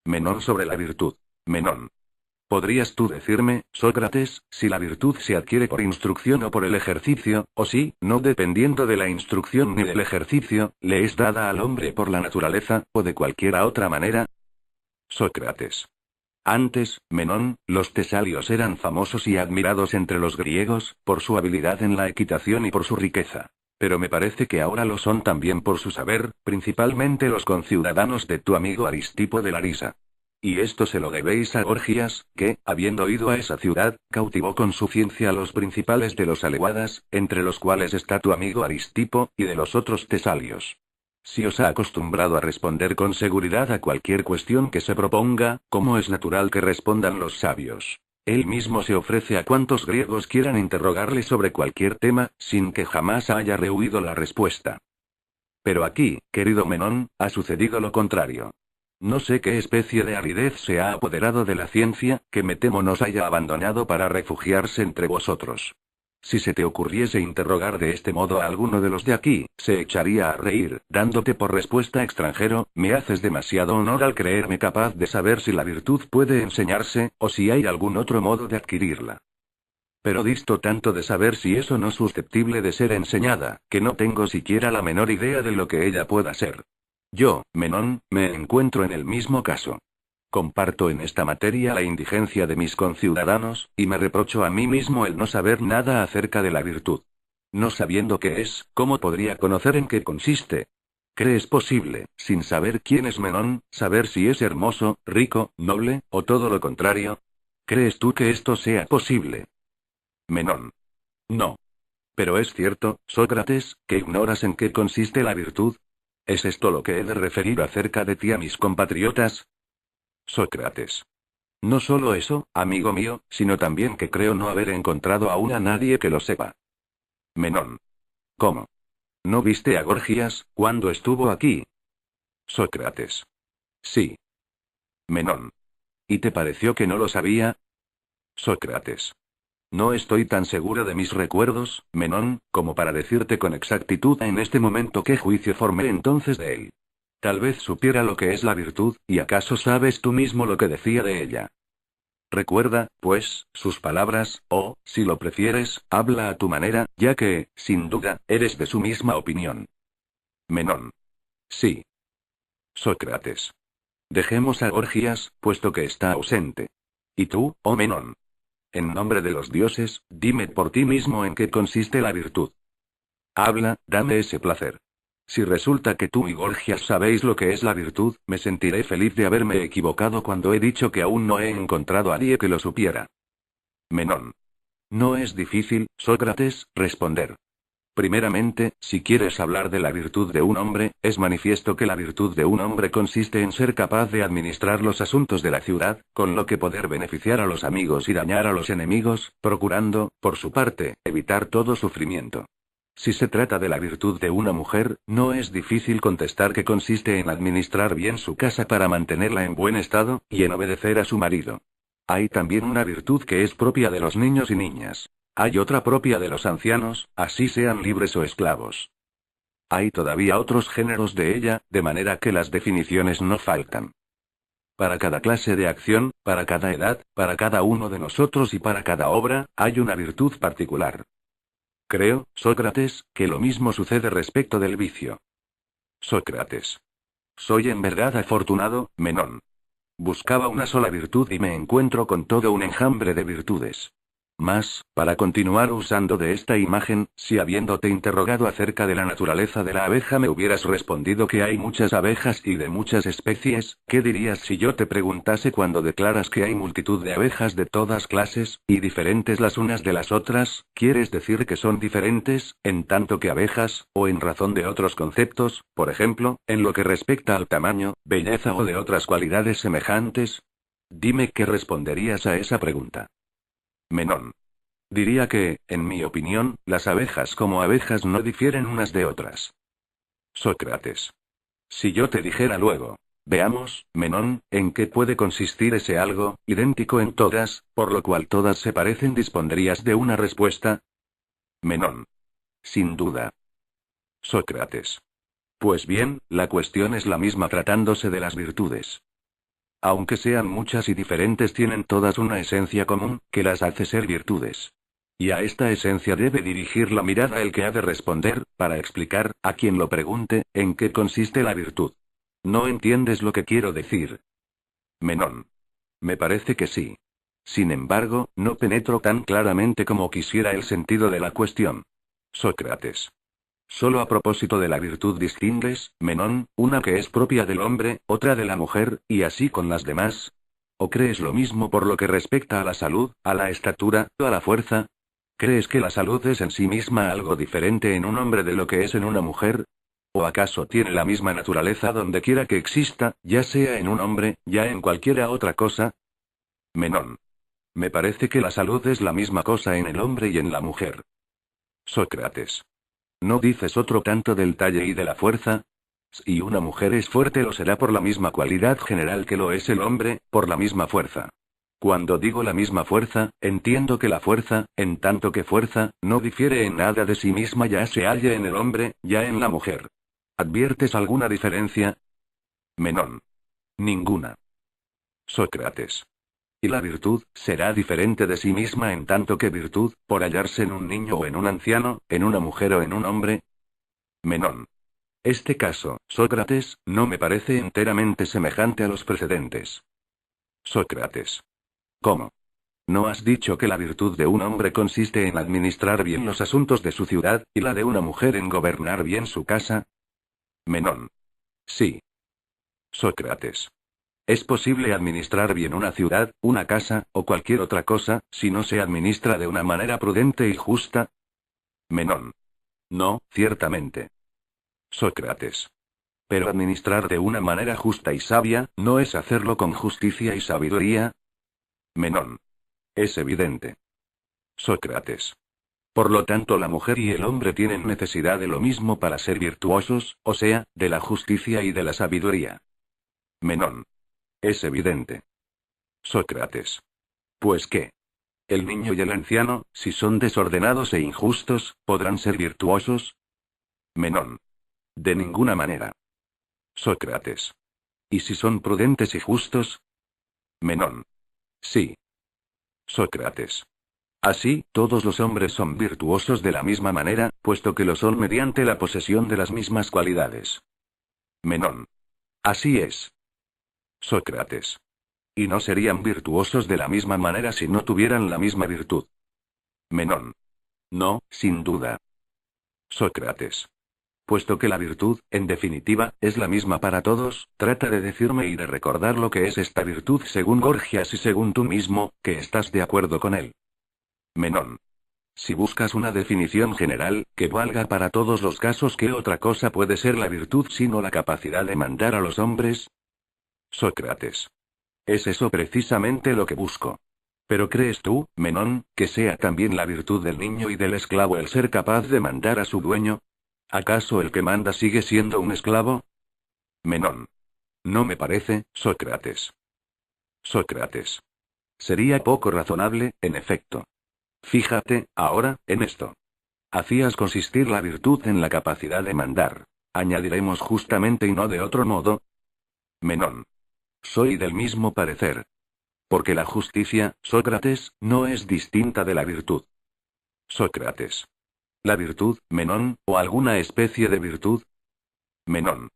Menón sobre la virtud. Menón. ¿Podrías tú decirme, Sócrates, si la virtud se adquiere por instrucción o por el ejercicio, o si, no dependiendo de la instrucción ni del ejercicio, le es dada al hombre por la naturaleza, o de cualquiera otra manera? Sócrates. Antes, Menón, los tesalios eran famosos y admirados entre los griegos, por su habilidad en la equitación y por su riqueza. Pero me parece que ahora lo son también por su saber, principalmente los conciudadanos de tu amigo Aristipo de Larisa. Y esto se lo debéis a Gorgias, que, habiendo ido a esa ciudad, cautivó con su ciencia a los principales de los aleguadas, entre los cuales está tu amigo Aristipo, y de los otros tesalios. Si os ha acostumbrado a responder con seguridad a cualquier cuestión que se proponga, como es natural que respondan los sabios. Él mismo se ofrece a cuantos griegos quieran interrogarle sobre cualquier tema, sin que jamás haya rehuido la respuesta. Pero aquí, querido Menón, ha sucedido lo contrario. No sé qué especie de aridez se ha apoderado de la ciencia, que me temo nos haya abandonado para refugiarse entre vosotros. Si se te ocurriese interrogar de este modo a alguno de los de aquí, se echaría a reír, dándote por respuesta extranjero, me haces demasiado honor al creerme capaz de saber si la virtud puede enseñarse, o si hay algún otro modo de adquirirla. Pero disto tanto de saber si eso no es susceptible de ser enseñada, que no tengo siquiera la menor idea de lo que ella pueda ser. Yo, Menón, me encuentro en el mismo caso. Comparto en esta materia la indigencia de mis conciudadanos, y me reprocho a mí mismo el no saber nada acerca de la virtud. No sabiendo qué es, ¿cómo podría conocer en qué consiste? ¿Crees posible, sin saber quién es Menón, saber si es hermoso, rico, noble, o todo lo contrario? ¿Crees tú que esto sea posible? Menón. No. Pero es cierto, Sócrates, que ignoras en qué consiste la virtud. ¿Es esto lo que he de referir acerca de ti a mis compatriotas? Sócrates. No solo eso, amigo mío, sino también que creo no haber encontrado aún a nadie que lo sepa. Menón. ¿Cómo? ¿No viste a Gorgias, cuando estuvo aquí? Sócrates. Sí. Menón. ¿Y te pareció que no lo sabía? Sócrates. No estoy tan seguro de mis recuerdos, Menón, como para decirte con exactitud en este momento qué juicio formé entonces de él. Tal vez supiera lo que es la virtud, y acaso sabes tú mismo lo que decía de ella. Recuerda, pues, sus palabras, o, si lo prefieres, habla a tu manera, ya que, sin duda, eres de su misma opinión. Menón. Sí. Sócrates. Dejemos a Gorgias, puesto que está ausente. ¿Y tú, oh Menón? En nombre de los dioses, dime por ti mismo en qué consiste la virtud. Habla, dame ese placer. Si resulta que tú y Gorgias sabéis lo que es la virtud, me sentiré feliz de haberme equivocado cuando he dicho que aún no he encontrado a nadie que lo supiera. Menón. No es difícil, Sócrates, responder. Primeramente, si quieres hablar de la virtud de un hombre, es manifiesto que la virtud de un hombre consiste en ser capaz de administrar los asuntos de la ciudad, con lo que poder beneficiar a los amigos y dañar a los enemigos, procurando, por su parte, evitar todo sufrimiento. Si se trata de la virtud de una mujer, no es difícil contestar que consiste en administrar bien su casa para mantenerla en buen estado, y en obedecer a su marido. Hay también una virtud que es propia de los niños y niñas. Hay otra propia de los ancianos, así sean libres o esclavos. Hay todavía otros géneros de ella, de manera que las definiciones no faltan. Para cada clase de acción, para cada edad, para cada uno de nosotros y para cada obra, hay una virtud particular. Creo, Sócrates, que lo mismo sucede respecto del vicio. Sócrates. Soy en verdad afortunado, Menón. Buscaba una sola virtud y me encuentro con todo un enjambre de virtudes. Mas, para continuar usando de esta imagen, si habiéndote interrogado acerca de la naturaleza de la abeja me hubieras respondido que hay muchas abejas y de muchas especies, ¿qué dirías si yo te preguntase cuando declaras que hay multitud de abejas de todas clases, y diferentes las unas de las otras? ¿Quieres decir que son diferentes, en tanto que abejas, o en razón de otros conceptos, por ejemplo, en lo que respecta al tamaño, belleza o de otras cualidades semejantes? Dime qué responderías a esa pregunta. Menón. Diría que, en mi opinión, las abejas como abejas no difieren unas de otras. Sócrates. Si yo te dijera luego, veamos, Menón, en qué puede consistir ese algo, idéntico en todas, por lo cual todas se parecen, ¿dispondrías de una respuesta? Menón. Sin duda. Sócrates. Pues bien, la cuestión es la misma tratándose de las virtudes. Aunque sean muchas y diferentes, tienen todas una esencia común, que las hace ser virtudes. Y a esta esencia debe dirigir la mirada el que ha de responder, para explicar, a quien lo pregunte, en qué consiste la virtud. ¿No entiendes lo que quiero decir? Menón. Me parece que sí. Sin embargo, no penetro tan claramente como quisiera el sentido de la cuestión. Sócrates. Solo a propósito de la virtud distingues, Menón, una que es propia del hombre, otra de la mujer, y así con las demás. ¿O crees lo mismo por lo que respecta a la salud, a la estatura, a la fuerza? ¿Crees que la salud es en sí misma algo diferente en un hombre de lo que es en una mujer? ¿O acaso tiene la misma naturaleza donde quiera que exista, ya sea en un hombre, ya en cualquiera otra cosa? Menón. Me parece que la salud es la misma cosa en el hombre y en la mujer. Sócrates. ¿No dices otro tanto del talle y de la fuerza? Si una mujer es fuerte, lo será por la misma cualidad general que lo es el hombre, por la misma fuerza. Cuando digo la misma fuerza, entiendo que la fuerza, en tanto que fuerza, no difiere en nada de sí misma, ya se halle en el hombre, ya en la mujer. ¿Adviertes alguna diferencia? Menón. Ninguna. Sócrates. Y la virtud, será diferente de sí misma en tanto que virtud, por hallarse en un niño o en un anciano, en una mujer o en un hombre. Menón. Este caso, Sócrates, no me parece enteramente semejante a los precedentes. Sócrates. ¿Cómo? ¿No has dicho que la virtud de un hombre consiste en administrar bien los asuntos de su ciudad, y la de una mujer en gobernar bien su casa? Menón. Sí. Sócrates. ¿Es posible administrar bien una ciudad, una casa, o cualquier otra cosa, si no se administra de una manera prudente y justa? Menón. No, ciertamente. Sócrates. Pero administrar de una manera justa y sabia, ¿no es hacerlo con justicia y sabiduría? Menón. Es evidente. Sócrates. Por lo tanto, la mujer y el hombre tienen necesidad de lo mismo para ser virtuosos, o sea, de la justicia y de la sabiduría. Menón. Es evidente. Sócrates. ¿Pues qué? ¿El niño y el anciano, si son desordenados e injustos, podrán ser virtuosos? Menón. De ninguna manera. Sócrates. ¿Y si son prudentes y justos? Menón. Sí. Sócrates. Así, todos los hombres son virtuosos de la misma manera, puesto que lo son mediante la posesión de las mismas cualidades. Menón. Así es. Sócrates. ¿Y no serían virtuosos de la misma manera si no tuvieran la misma virtud? Menón. No, sin duda. Sócrates. Puesto que la virtud, en definitiva, es la misma para todos, trata de decirme y de recordar lo que es esta virtud según Gorgias y según tú mismo, que estás de acuerdo con él. Menón. Si buscas una definición general, que valga para todos los casos, ¿qué otra cosa puede ser la virtud sino la capacidad de mandar a los hombres? Sócrates. Es eso precisamente lo que busco. Pero ¿crees tú, Menón, que sea también la virtud del niño y del esclavo el ser capaz de mandar a su dueño? ¿Acaso el que manda sigue siendo un esclavo? Menón. No me parece, Sócrates. Sócrates. Sería poco razonable, en efecto. Fíjate, ahora, en esto. Hacías consistir la virtud en la capacidad de mandar. Añadiremos justamente y no de otro modo. Menón. Soy del mismo parecer. Porque la justicia, Sócrates, no es distinta de la virtud. Sócrates. ¿La virtud, Menón, o alguna especie de virtud? Menón.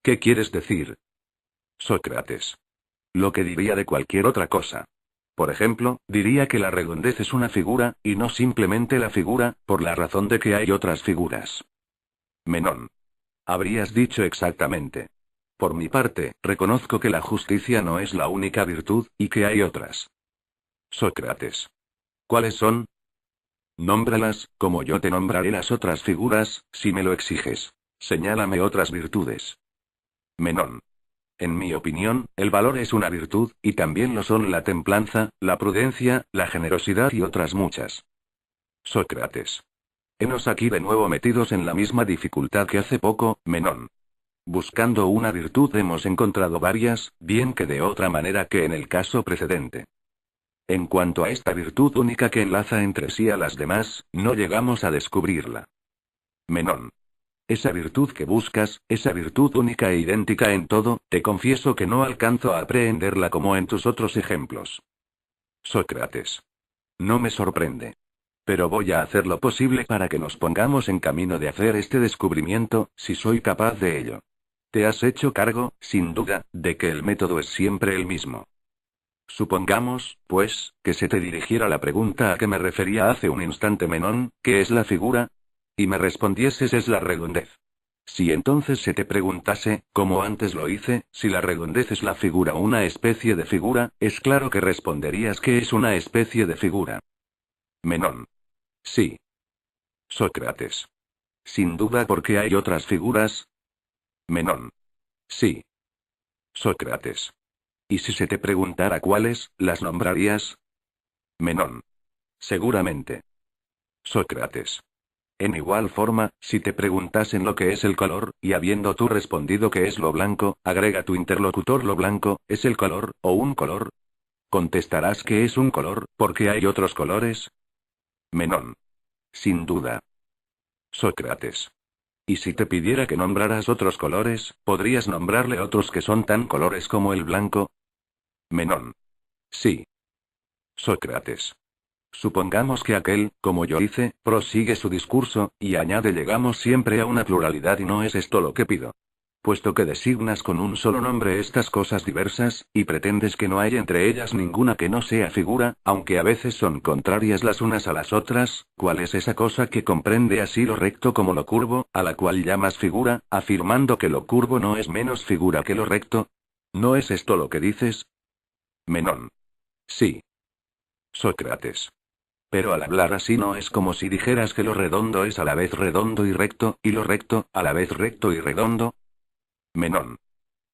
¿Qué quieres decir? Sócrates. Lo que diría de cualquier otra cosa. Por ejemplo, diría que la redondez es una figura, y no simplemente la figura, por la razón de que hay otras figuras. Menón. Habrías dicho exactamente. Por mi parte, reconozco que la justicia no es la única virtud, y que hay otras. Sócrates. ¿Cuáles son? Nómbralas, como yo te nombraré las otras figuras, si me lo exiges. Señálame otras virtudes. Menón. En mi opinión, el valor es una virtud, y también lo son la templanza, la prudencia, la generosidad y otras muchas. Sócrates. Henos aquí de nuevo metidos en la misma dificultad que hace poco, Menón. Buscando una virtud hemos encontrado varias, bien que de otra manera que en el caso precedente. En cuanto a esta virtud única que enlaza entre sí a las demás, no llegamos a descubrirla. Menón. Esa virtud que buscas, esa virtud única e idéntica en todo, te confieso que no alcanzo a aprehenderla como en tus otros ejemplos. Sócrates. No me sorprende. Pero voy a hacer lo posible para que nos pongamos en camino de hacer este descubrimiento, si soy capaz de ello. Te has hecho cargo, sin duda, de que el método es siempre el mismo. Supongamos, pues, que se te dirigiera la pregunta a que me refería hace un instante Menón, ¿qué es la figura? Y me respondieses es la redondez. Si entonces se te preguntase, como antes lo hice, si la redondez es la figura o una especie de figura, es claro que responderías que es una especie de figura. Menón. Sí. Sócrates. Sin duda porque hay otras figuras. Menón. Sí. Sócrates. ¿Y si se te preguntara cuáles, las nombrarías? Menón. Seguramente. Sócrates. En igual forma, si te preguntasen lo que es el color, y habiendo tú respondido que es lo blanco, agrega tu interlocutor lo blanco, ¿es el color, o un color? Contestarás que es un color, porque hay otros colores. Menón. Sin duda. Sócrates. Y si te pidiera que nombraras otros colores, ¿podrías nombrarle otros que son tan colores como el blanco? Menón. Sí. Sócrates. Supongamos que aquel, como yo hice, prosigue su discurso, y añade llegamos siempre a una pluralidad y no es esto lo que pido. Puesto que designas con un solo nombre estas cosas diversas, y pretendes que no hay entre ellas ninguna que no sea figura, aunque a veces son contrarias las unas a las otras, ¿cuál es esa cosa que comprende así lo recto como lo curvo, a la cual llamas figura, afirmando que lo curvo no es menos figura que lo recto? ¿No es esto lo que dices? Menón. Sí. Sócrates. Pero al hablar así no es como si dijeras que lo redondo es a la vez redondo y recto, y lo recto, a la vez recto y redondo. Menón.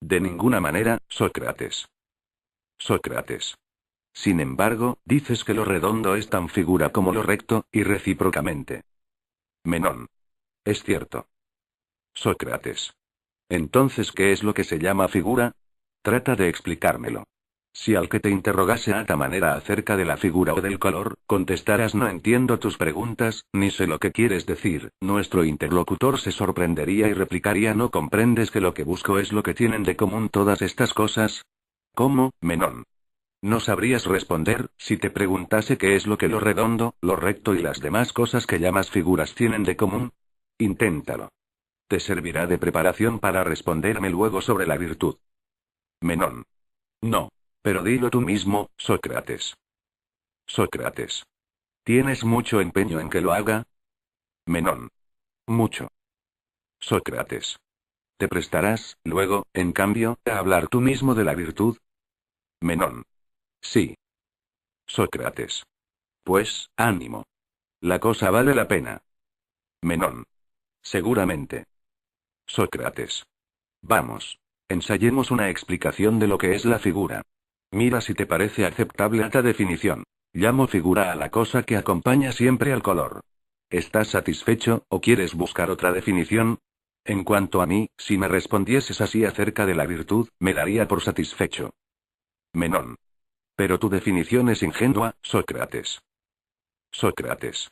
De ninguna manera, Sócrates. Sócrates. Sin embargo, dices que lo redondo es tan figura como lo recto, y recíprocamente. Menón. Es cierto. Sócrates. Entonces, ¿qué es lo que se llama figura? Trata de explicármelo. Si al que te interrogase a ta manera acerca de la figura o del color, contestaras no entiendo tus preguntas, ni sé lo que quieres decir, nuestro interlocutor se sorprendería y replicaría no comprendes que lo que busco es lo que tienen de común todas estas cosas. ¿Cómo, Menón? No sabrías responder, si te preguntase qué es lo que lo redondo, lo recto y las demás cosas que llamas figuras tienen de común. Inténtalo. Te servirá de preparación para responderme luego sobre la virtud. Menón. No. Pero dilo tú mismo, Sócrates. Sócrates. ¿Tienes mucho empeño en que lo haga? Menón. Mucho. Sócrates. ¿Te prestarás, luego, en cambio, a hablar tú mismo de la virtud? Menón. Sí. Sócrates. Pues, ánimo. La cosa vale la pena. Menón. Seguramente. Sócrates. Vamos. Ensayemos una explicación de lo que es la figura. Mira si te parece aceptable esta definición. Llamo figura a la cosa que acompaña siempre al color. ¿Estás satisfecho, o quieres buscar otra definición? En cuanto a mí, si me respondieses así acerca de la virtud, me daría por satisfecho. Menón. Pero tu definición es ingenua, Sócrates. Sócrates.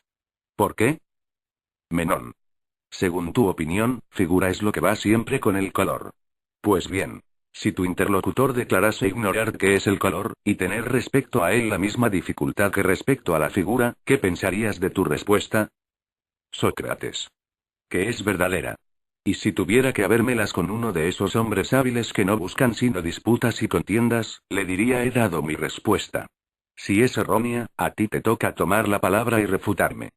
¿Por qué? Menón. Según tu opinión, figura es lo que va siempre con el color. Pues bien. Si tu interlocutor declarase ignorar qué es el color, y tener respecto a él la misma dificultad que respecto a la figura, ¿qué pensarías de tu respuesta? Sócrates. Que es verdadera. Y si tuviera que habérmelas con uno de esos hombres hábiles que no buscan sino disputas y contiendas, le diría he dado mi respuesta. Si es errónea, a ti te toca tomar la palabra y refutarme.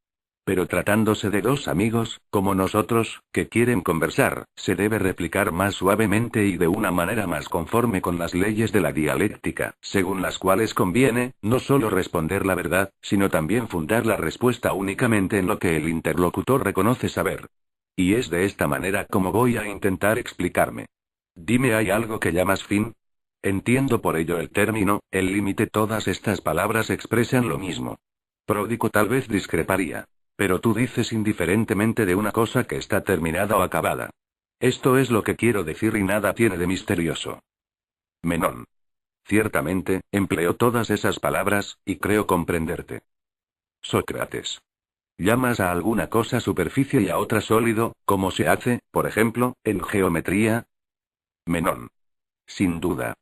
Pero tratándose de dos amigos, como nosotros, que quieren conversar, se debe replicar más suavemente y de una manera más conforme con las leyes de la dialéctica, según las cuales conviene, no solo responder la verdad, sino también fundar la respuesta únicamente en lo que el interlocutor reconoce saber. Y es de esta manera como voy a intentar explicarme. Dime, ¿hay algo que llamas fin? Entiendo por ello el término, el límite, todas estas palabras expresan lo mismo. Pródico tal vez discreparía. Pero tú dices indiferentemente de una cosa que está terminada o acabada. Esto es lo que quiero decir y nada tiene de misterioso. Menón. Ciertamente, empleo todas esas palabras, y creo comprenderte. Sócrates. ¿Llamas a alguna cosa superficie y a otra sólido, como se hace, por ejemplo, en geometría? Menón. Sin duda.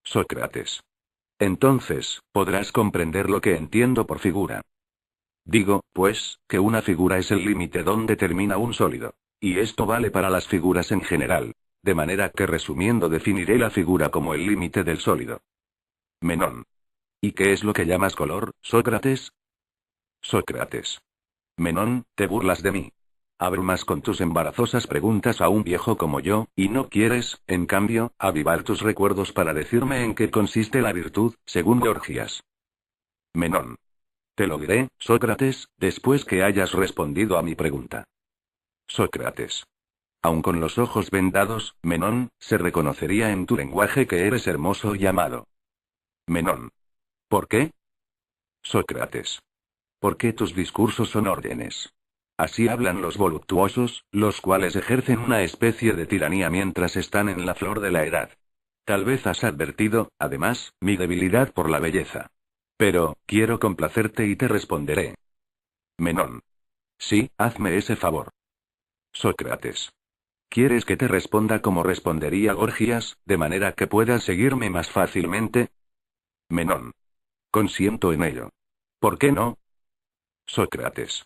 Sócrates. Entonces, podrás comprender lo que entiendo por figura. Digo, pues, que una figura es el límite donde termina un sólido. Y esto vale para las figuras en general. De manera que resumiendo definiré la figura como el límite del sólido. Menón. ¿Y qué es lo que llamas color, Sócrates? Sócrates. Menón, te burlas de mí. Abrumas con tus embarazosas preguntas a un viejo como yo, y no quieres, en cambio, avivar tus recuerdos para decirme en qué consiste la virtud, según Gorgias. Menón. Te lo diré, Sócrates, después que hayas respondido a mi pregunta. Sócrates. Aun con los ojos vendados, Menón, se reconocería en tu lenguaje que eres hermoso y amado. Menón. ¿Por qué? Sócrates. Porque tus discursos son órdenes. Así hablan los voluptuosos, los cuales ejercen una especie de tiranía mientras están en la flor de la edad. Tal vez has advertido, además, mi debilidad por la belleza. Pero, quiero complacerte y te responderé. Menón. Sí, hazme ese favor. Sócrates. ¿Quieres que te responda como respondería Gorgias, de manera que puedas seguirme más fácilmente? Menón. Consiento en ello. ¿Por qué no? Sócrates.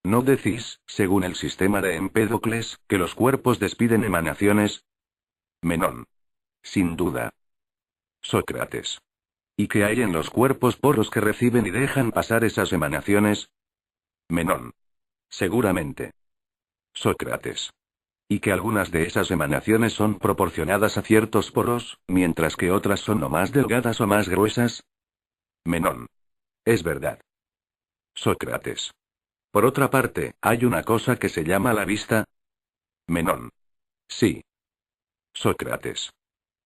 ¿No decís, según el sistema de Empédocles, que los cuerpos despiden emanaciones? Menón. Sin duda. Sócrates. ¿Y qué hay en los cuerpos poros que reciben y dejan pasar esas emanaciones? Menón. Seguramente. Sócrates. Y que algunas de esas emanaciones son proporcionadas a ciertos poros, mientras que otras son o más delgadas o más gruesas. Menón. Es verdad. Sócrates. Por otra parte, hay una cosa que se llama la vista. Menón. Sí. Sócrates.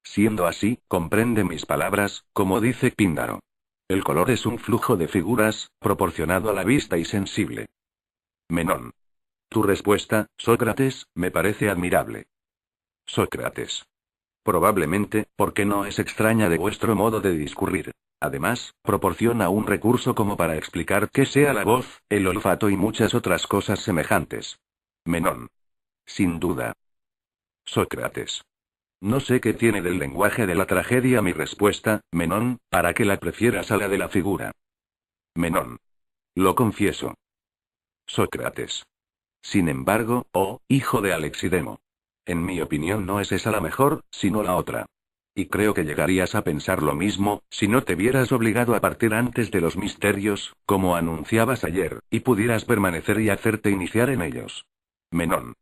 Siendo así, comprende mis palabras, como dice Píndaro. El color es un flujo de figuras, proporcionado a la vista y sensible. Menón. Tu respuesta, Sócrates, me parece admirable. Sócrates. Probablemente, porque no es extraña de vuestro modo de discurrir. Además, proporciona un recurso como para explicar qué sea la voz, el olfato y muchas otras cosas semejantes. Menón. Sin duda. Sócrates. No sé qué tiene del lenguaje de la tragedia mi respuesta, Menón, para que la prefieras a la de la figura. Menón. Lo confieso. Sócrates. Sin embargo, oh, hijo de Alexidemo. En mi opinión no es esa la mejor, sino la otra. Y creo que llegarías a pensar lo mismo, si no te vieras obligado a partir antes de los misterios, como anunciabas ayer, y pudieras permanecer y hacerte iniciar en ellos. Menón.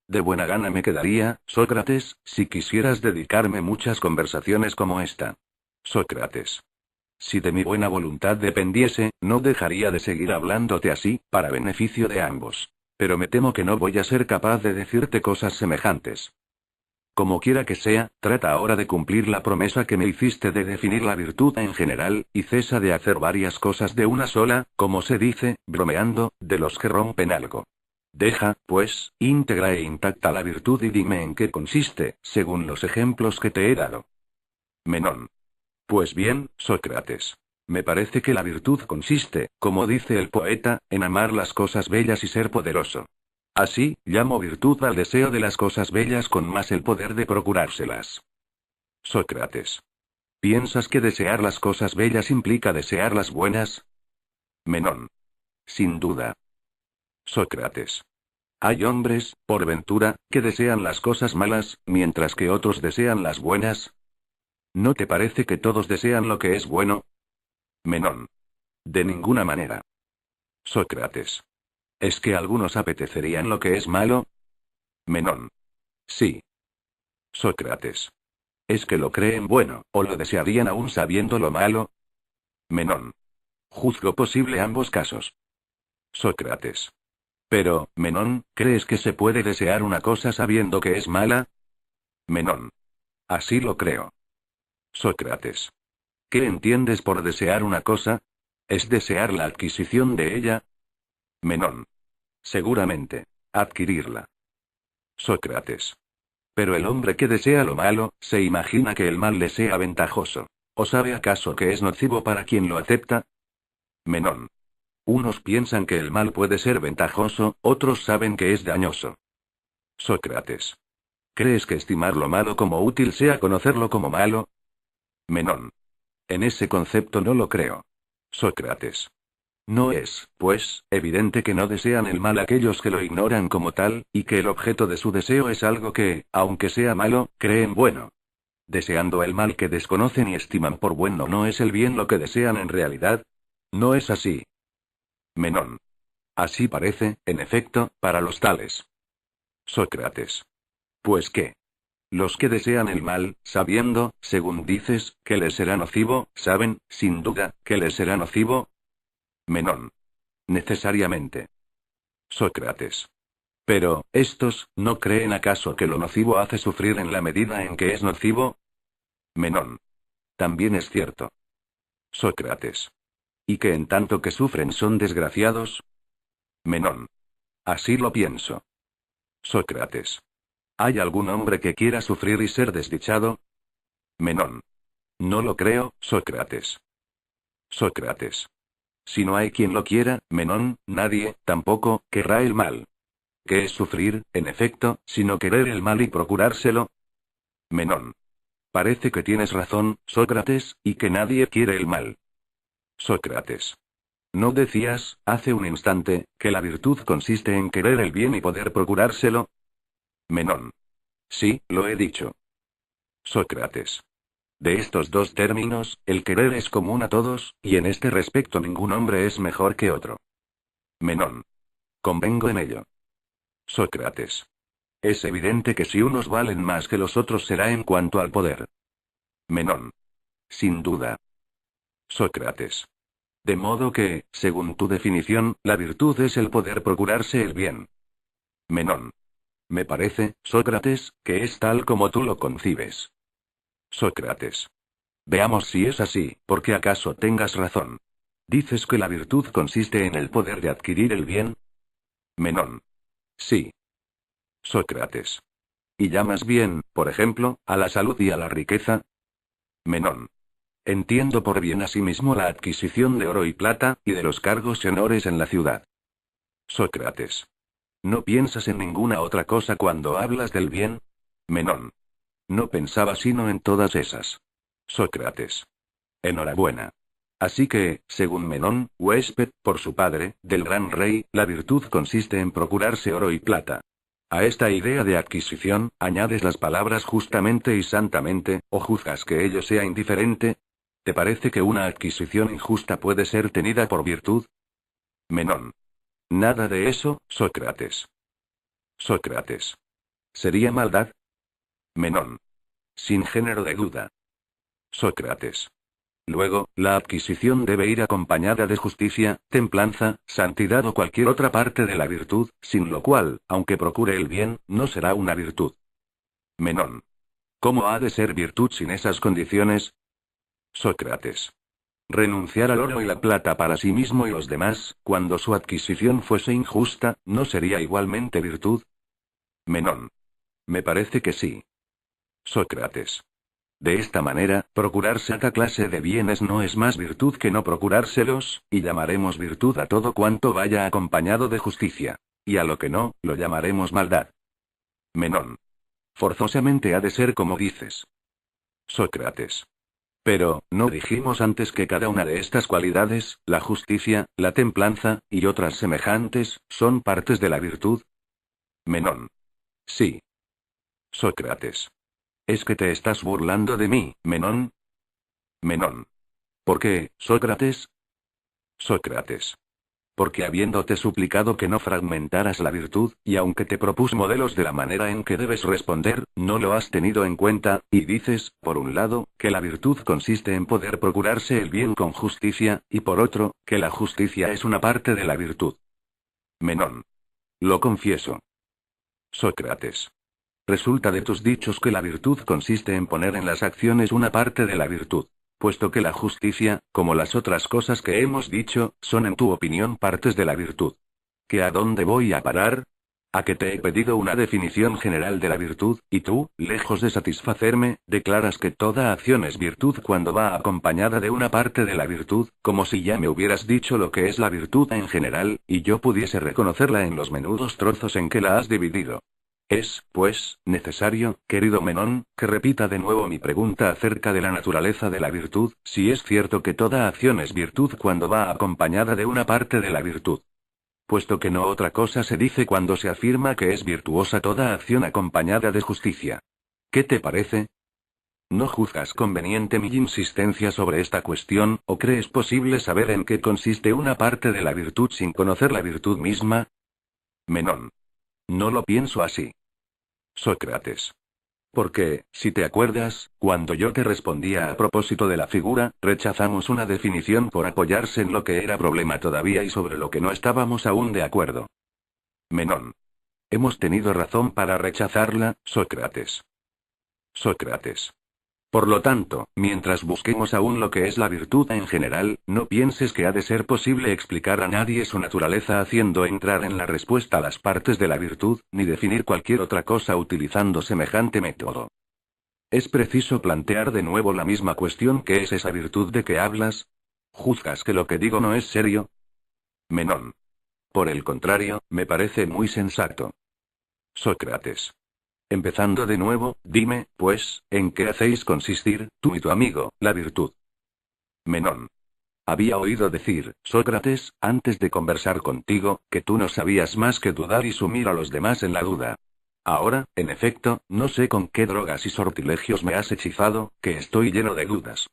De buena gana me quedaría, Sócrates, si quisieras dedicarme muchas conversaciones como esta. Sócrates. Si de mi buena voluntad dependiese, no dejaría de seguir hablándote así, para beneficio de ambos. Pero me temo que no voy a ser capaz de decirte cosas semejantes. Como quiera que sea, trata ahora de cumplir la promesa que me hiciste de definir la virtud en general, y cesa de hacer varias cosas de una sola, como se dice, bromeando, de los que rompen algo. Deja, pues, íntegra e intacta la virtud y dime en qué consiste, según los ejemplos que te he dado. Menón. Pues bien, Sócrates. Me parece que la virtud consiste, como dice el poeta, en amar las cosas bellas y ser poderoso. Así, llamo virtud al deseo de las cosas bellas con más el poder de procurárselas. Sócrates. ¿Piensas que desear las cosas bellas implica desear las buenas? Menón. Sin duda. Sócrates. Hay hombres, por ventura, que desean las cosas malas, mientras que otros desean las buenas. ¿No te parece que todos desean lo que es bueno? Menón. De ninguna manera. Sócrates. ¿Es que algunos apetecerían lo que es malo? Menón. Sí. Sócrates. ¿Es que lo creen bueno, o lo desearían aún sabiendo lo malo? Menón. Juzgo posible ambos casos. Sócrates. Pero, Menón, ¿crees que se puede desear una cosa sabiendo que es mala? Menón. Así lo creo. Sócrates. ¿Qué entiendes por desear una cosa? ¿Es desear la adquisición de ella? Menón. Seguramente. Adquirirla. Sócrates. Pero el hombre que desea lo malo, se imagina que el mal le sea ventajoso. ¿O sabe acaso que es nocivo para quien lo acepta? Menón. Unos piensan que el mal puede ser ventajoso, otros saben que es dañoso. Sócrates. ¿Crees que estimar lo malo como útil sea conocerlo como malo? Menón. En ese concepto no lo creo. Sócrates. No es, pues, evidente que no desean el mal aquellos que lo ignoran como tal, y que el objeto de su deseo es algo que, aunque sea malo, creen bueno. Deseando el mal que desconocen y estiman por bueno, ¿no es el bien lo que desean en realidad? No es así. Menón. Así parece, en efecto, para los tales. Sócrates. ¿Pues qué? Los que desean el mal, sabiendo, según dices, que les será nocivo, saben, sin duda, que les será nocivo. Menón. Necesariamente. Sócrates. Pero, ¿estos, no creen acaso que lo nocivo hace sufrir en la medida en que es nocivo? Menón. También es cierto. Sócrates. ¿Y que en tanto que sufren son desgraciados? Menón. Así lo pienso. Sócrates. ¿Hay algún hombre que quiera sufrir y ser desdichado? Menón. No lo creo, Sócrates. Sócrates. Si no hay quien lo quiera, Menón, nadie, tampoco, querrá el mal. ¿Qué es sufrir, en efecto, sino querer el mal y procurárselo? Menón. Parece que tienes razón, Sócrates, y que nadie quiere el mal. Sócrates. ¿No decías, hace un instante, que la virtud consiste en querer el bien y poder procurárselo? Menón. Sí, lo he dicho. Sócrates. De estos dos términos, el querer es común a todos, y en este respecto ningún hombre es mejor que otro. Menón. Convengo en ello. Sócrates. Es evidente que si unos valen más que los otros será en cuanto al poder. Menón. Sin duda. Sócrates. De modo que, según tu definición, la virtud es el poder procurarse el bien. Menón. Me parece, Sócrates, que es tal como tú lo concibes. Sócrates. Veamos si es así, porque acaso tengas razón. ¿Dices que la virtud consiste en el poder de adquirir el bien? Menón. Sí. Sócrates. ¿Y llamas bien, por ejemplo, a la salud y a la riqueza? Menón. Entiendo por bien asimismo la adquisición de oro y plata, y de los cargos y honores en la ciudad. Sócrates. ¿No piensas en ninguna otra cosa cuando hablas del bien? Menón. No pensaba sino en todas esas. Sócrates. Enhorabuena. Así que, según Menón, huésped, por su padre, del gran rey, la virtud consiste en procurarse oro y plata. A esta idea de adquisición, añades las palabras justamente y santamente, o juzgas que ello sea indiferente. ¿Te parece que una adquisición injusta puede ser tenida por virtud? Menón. Nada de eso, Sócrates. Sócrates. ¿Sería maldad? Menón. Sin género de duda. Sócrates. Luego, la adquisición debe ir acompañada de justicia, templanza, santidad o cualquier otra parte de la virtud, sin lo cual, aunque procure el bien, no será una virtud. Menón. ¿Cómo ha de ser virtud sin esas condiciones? Sócrates. Renunciar al oro y la plata para sí mismo y los demás, cuando su adquisición fuese injusta, ¿no sería igualmente virtud? Menón. Me parece que sí. Sócrates. De esta manera, procurarse cada clase de bienes no es más virtud que no procurárselos, y llamaremos virtud a todo cuanto vaya acompañado de justicia. Y a lo que no, lo llamaremos maldad. Menón. Forzosamente ha de ser como dices. Sócrates. Pero, ¿no dijimos antes que cada una de estas cualidades, la justicia, la templanza, y otras semejantes, son partes de la virtud? Menón. Sí. Sócrates. ¿Es que te estás burlando de mí, Menón? Menón. ¿Por qué, Sócrates? Sócrates. Porque habiéndote suplicado que no fragmentaras la virtud, y aunque te propuse modelos de la manera en que debes responder, no lo has tenido en cuenta, y dices, por un lado, que la virtud consiste en poder procurarse el bien con justicia, y por otro, que la justicia es una parte de la virtud. Menón. Lo confieso. Sócrates. Resulta de tus dichos que la virtud consiste en poner en las acciones una parte de la virtud, puesto que la justicia, como las otras cosas que hemos dicho, son en tu opinión partes de la virtud. ¿Que a dónde voy a parar? A que te he pedido una definición general de la virtud, y tú, lejos de satisfacerme, declaras que toda acción es virtud cuando va acompañada de una parte de la virtud, como si ya me hubieras dicho lo que es la virtud en general, y yo pudiese reconocerla en los menudos trozos en que la has dividido. Es, pues, necesario, querido Menón, que repita de nuevo mi pregunta acerca de la naturaleza de la virtud, si es cierto que toda acción es virtud cuando va acompañada de una parte de la virtud. Puesto que no otra cosa se dice cuando se afirma que es virtuosa toda acción acompañada de justicia. ¿Qué te parece? ¿No juzgas conveniente mi insistencia sobre esta cuestión, o crees posible saber en qué consiste una parte de la virtud sin conocer la virtud misma? Menón. No lo pienso así. Sócrates. Porque, si te acuerdas, cuando yo te respondía a propósito de la figura, rechazamos una definición por apoyarse en lo que era problema todavía y sobre lo que no estábamos aún de acuerdo. Menón. Hemos tenido razón para rechazarla, Sócrates. Sócrates. Por lo tanto, mientras busquemos aún lo que es la virtud en general, no pienses que ha de ser posible explicar a nadie su naturaleza haciendo entrar en la respuesta las partes de la virtud, ni definir cualquier otra cosa utilizando semejante método. Es preciso plantear de nuevo la misma cuestión: ¿qué es esa virtud de que hablas? ¿Juzgas que lo que digo no es serio? Menón. Por el contrario, me parece muy sensato. Sócrates. Empezando de nuevo, dime, pues, ¿en qué hacéis consistir, tú y tu amigo, la virtud? Menón. Había oído decir, Sócrates, antes de conversar contigo, que tú no sabías más que dudar y sumir a los demás en la duda. Ahora, en efecto, no sé con qué drogas y sortilegios me has hechizado, que estoy lleno de dudas.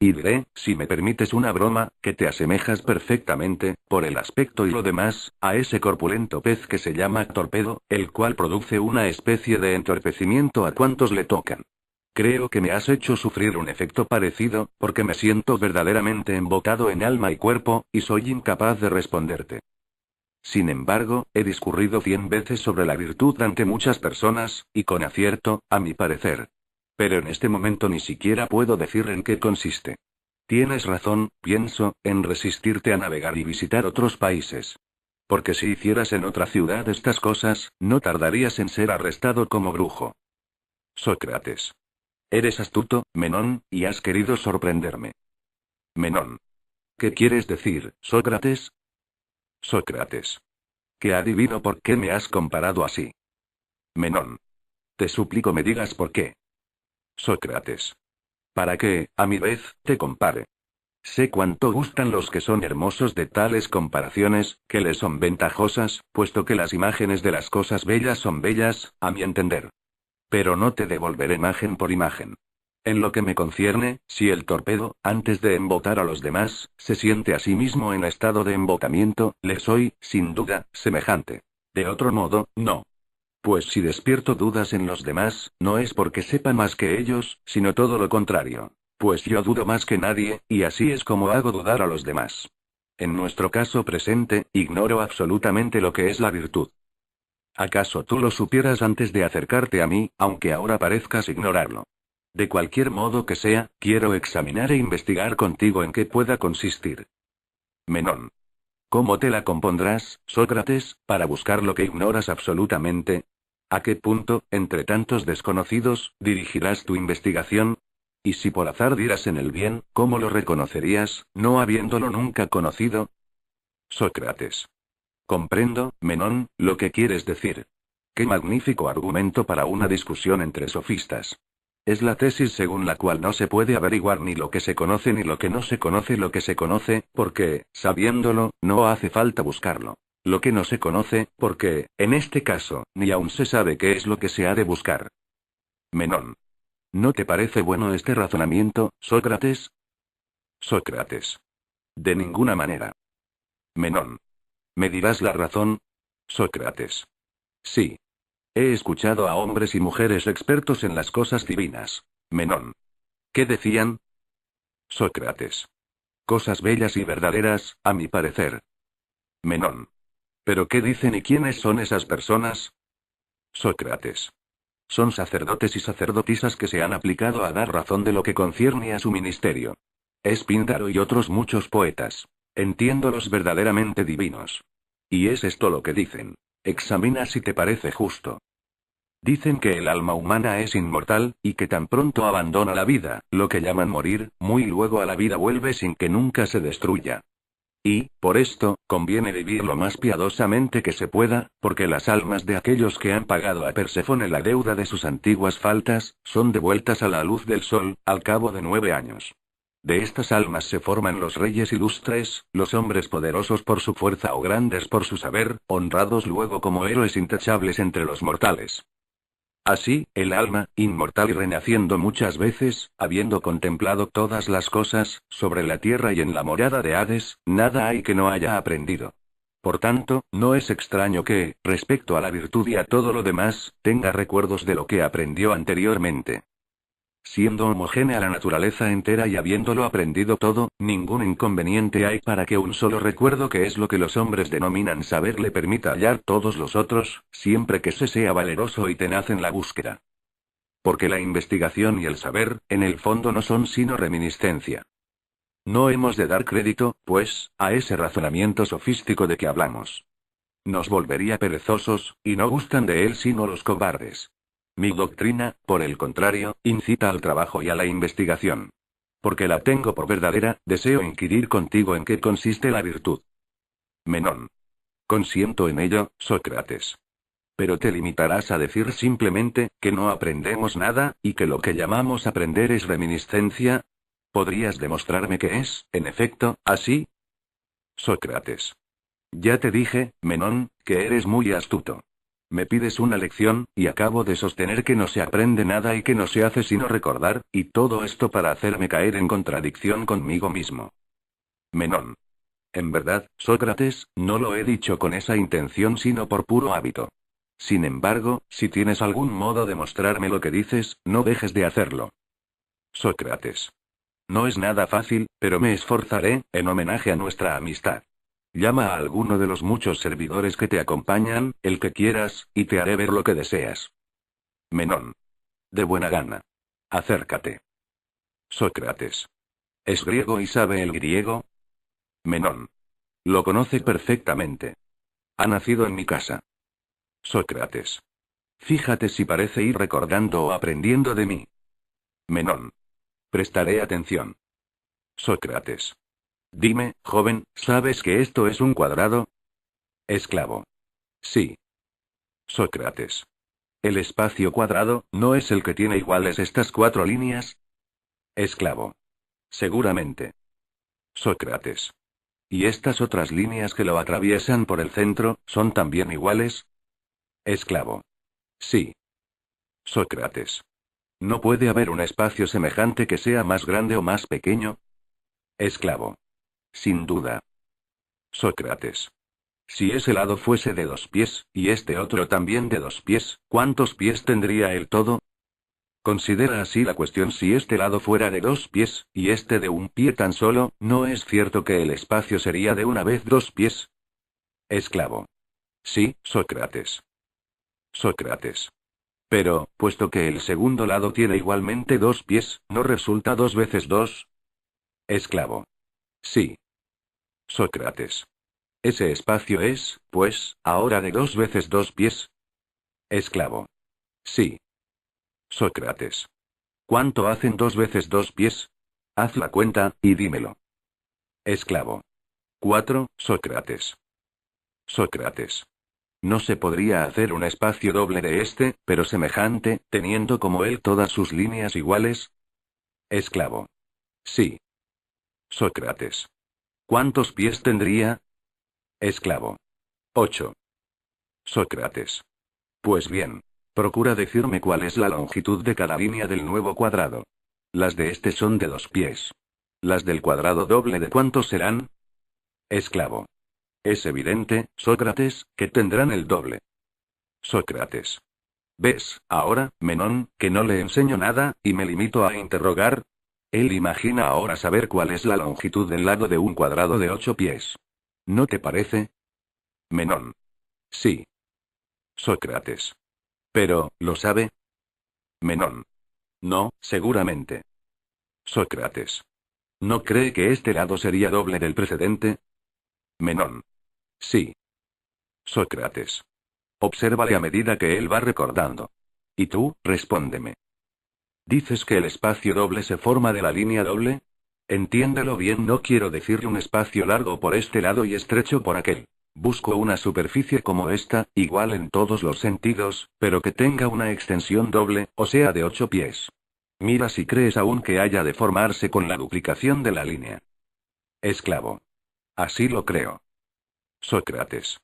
Y diré, si me permites una broma, que te asemejas perfectamente, por el aspecto y lo demás, a ese corpulento pez que se llama torpedo, el cual produce una especie de entorpecimiento a cuantos le tocan. Creo que me has hecho sufrir un efecto parecido, porque me siento verdaderamente embotado en alma y cuerpo, y soy incapaz de responderte. Sin embargo, he discurrido 100 veces sobre la virtud ante muchas personas, y con acierto, a mi parecer. Pero en este momento ni siquiera puedo decir en qué consiste. Tienes razón, pienso, en resistirte a navegar y visitar otros países. Porque si hicieras en otra ciudad estas cosas, no tardarías en ser arrestado como brujo. Sócrates. Eres astuto, Menón, y has querido sorprenderme. Menón. ¿Qué quieres decir, Sócrates? Sócrates. Que adivino por qué me has comparado así. Menón. Te suplico me digas por qué. Sócrates. Para que, a mi vez, te compare. Sé cuánto gustan los que son hermosos de tales comparaciones, que les son ventajosas, puesto que las imágenes de las cosas bellas son bellas, a mi entender. Pero no te devolveré imagen por imagen. En lo que me concierne, si el torpedo, antes de embotar a los demás, se siente a sí mismo en estado de embotamiento, le soy, sin duda, semejante. De otro modo, no. Pues si despierto dudas en los demás, no es porque sepa más que ellos, sino todo lo contrario. Pues yo dudo más que nadie, y así es como hago dudar a los demás. En nuestro caso presente, ignoro absolutamente lo que es la virtud. ¿Acaso tú lo supieras antes de acercarte a mí, aunque ahora parezcas ignorarlo? De cualquier modo que sea, quiero examinar e investigar contigo en qué pueda consistir. Menón. ¿Cómo te la compondrás, Sócrates, para buscar lo que ignoras absolutamente? ¿A qué punto, entre tantos desconocidos, dirigirás tu investigación? Y si por azar dieras en el bien, ¿cómo lo reconocerías, no habiéndolo nunca conocido? Sócrates. Comprendo, Menón, lo que quieres decir. Qué magnífico argumento para una discusión entre sofistas. Es la tesis según la cual no se puede averiguar ni lo que se conoce ni lo que no se conoce lo que se conoce, porque, sabiéndolo, no hace falta buscarlo. Lo que no se conoce, porque, en este caso, ni aún se sabe qué es lo que se ha de buscar. Menón. ¿No te parece bueno este razonamiento, Sócrates? Sócrates. De ninguna manera. Menón. ¿Me dirás la razón? Sócrates. Sí. He escuchado a hombres y mujeres expertos en las cosas divinas. Menón. ¿Qué decían? Sócrates. Cosas bellas y verdaderas, a mi parecer. Menón. ¿Pero qué dicen y quiénes son esas personas? Sócrates. Son sacerdotes y sacerdotisas que se han aplicado a dar razón de lo que concierne a su ministerio. Es Píndaro y otros muchos poetas. Entiendo los verdaderamente divinos. Y es esto lo que dicen. examina si te parece justo. Dicen que el alma humana es inmortal, y que tan pronto abandona la vida, lo que llaman morir, muy luego a la vida vuelve sin que nunca se destruya. Y, por esto, conviene vivir lo más piadosamente que se pueda, porque las almas de aquellos que han pagado a Perséfone la deuda de sus antiguas faltas, son devueltas a la luz del sol, al cabo de 9 años. De estas almas se forman los reyes ilustres, los hombres poderosos por su fuerza o grandes por su saber, honrados luego como héroes intachables entre los mortales. Así, el alma, inmortal y renaciendo muchas veces, habiendo contemplado todas las cosas, sobre la tierra y en la morada de Hades, nada hay que no haya aprendido. Por tanto, no es extraño que, respecto a la virtud y a todo lo demás, tenga recuerdos de lo que aprendió anteriormente. Siendo homogénea la naturaleza entera y habiéndolo aprendido todo, ningún inconveniente hay para que un solo recuerdo, que es lo que los hombres denominan saber, le permita hallar todos los otros, siempre que se sea valeroso y tenaz en la búsqueda. Porque la investigación y el saber, en el fondo no son sino reminiscencia. No hemos de dar crédito, pues, a ese razonamiento sofístico de que hablamos. Nos volvería perezosos, y no gustan de él sino los cobardes. Mi doctrina, por el contrario, incita al trabajo y a la investigación. Porque la tengo por verdadera, deseo inquirir contigo en qué consiste la virtud. Menón. Consiento en ello, Sócrates. Pero te limitarás a decir simplemente, que no aprendemos nada, y que lo que llamamos aprender es reminiscencia. ¿Podrías demostrarme que es, en efecto, así? Sócrates. Ya te dije, Menón, que eres muy astuto. Me pides una lección, y acabo de sostener que no se aprende nada y que no se hace sino recordar, y todo esto para hacerme caer en contradicción conmigo mismo. Menón. En verdad, Sócrates, no lo he dicho con esa intención sino por puro hábito. Sin embargo, si tienes algún modo de mostrarme lo que dices, no dejes de hacerlo. Sócrates. No es nada fácil, pero me esforzaré, en homenaje a nuestra amistad. Llama a alguno de los muchos servidores que te acompañan, el que quieras, y te haré ver lo que deseas. Menón. De buena gana. Acércate. Sócrates. ¿Es griego y sabe el griego? Menón. Lo conoce perfectamente. Ha nacido en mi casa. Sócrates. Fíjate si parece ir recordando o aprendiendo de mí. Menón. Prestaré atención. Sócrates. Dime, joven, ¿sabes que esto es un cuadrado? Esclavo. Sí. Sócrates. ¿El espacio cuadrado no es el que tiene iguales estas 4 líneas? Esclavo. Seguramente. Sócrates. ¿Y estas otras líneas que lo atraviesan por el centro, son también iguales? Esclavo. Sí. Sócrates. ¿No puede haber un espacio semejante que sea más grande o más pequeño? Esclavo. Sin duda. Sócrates. Si ese lado fuese de 2 pies, y este otro también de 2 pies, ¿cuántos pies tendría el todo? Considera así la cuestión: si este lado fuera de 2 pies, y este de 1 pie tan solo, ¿no es cierto que el espacio sería de una vez 2 pies? Esclavo. Sí, Sócrates. Sócrates. Pero, puesto que el segundo lado tiene igualmente 2 pies, ¿no resulta 2 veces 2? Esclavo. Sí. Sócrates. Ese espacio es, pues, ahora de 2 veces 2 pies. Esclavo. Sí. Sócrates. ¿Cuánto hacen 2 veces 2 pies? Haz la cuenta, y dímelo. Esclavo. 4, Sócrates. Sócrates. No se podría hacer un espacio doble de este, pero semejante, teniendo como él todas sus líneas iguales. Esclavo. Sí. Sócrates. ¿Cuántos pies tendría? Esclavo. 8. Sócrates. Pues bien. Procura decirme cuál es la longitud de cada línea del nuevo cuadrado. Las de este son de 2 pies. Las del cuadrado doble, ¿de cuántos serán? Esclavo. Es evidente, Sócrates, que tendrán el doble. Sócrates. ¿Ves, ahora, Menón, que no le enseño nada, y me limito a interrogar? Él imagina ahora saber cuál es la longitud del lado de un cuadrado de 8 pies. ¿No te parece? Menón. Sí. Sócrates. Pero, ¿lo sabe? Menón. No, seguramente. Sócrates. ¿No cree que este lado sería doble del precedente? Menón. Sí. Sócrates. Obsérvale a medida que él va recordando. Y tú, respóndeme. ¿Dices que el espacio doble se forma de la línea doble? Entiéndelo bien, no quiero decir un espacio largo por este lado y estrecho por aquel. Busco una superficie como esta, igual en todos los sentidos, pero que tenga una extensión doble, o sea de 8 pies. Mira si crees aún que haya de formarse con la duplicación de la línea. Esclavo. Así lo creo. Sócrates.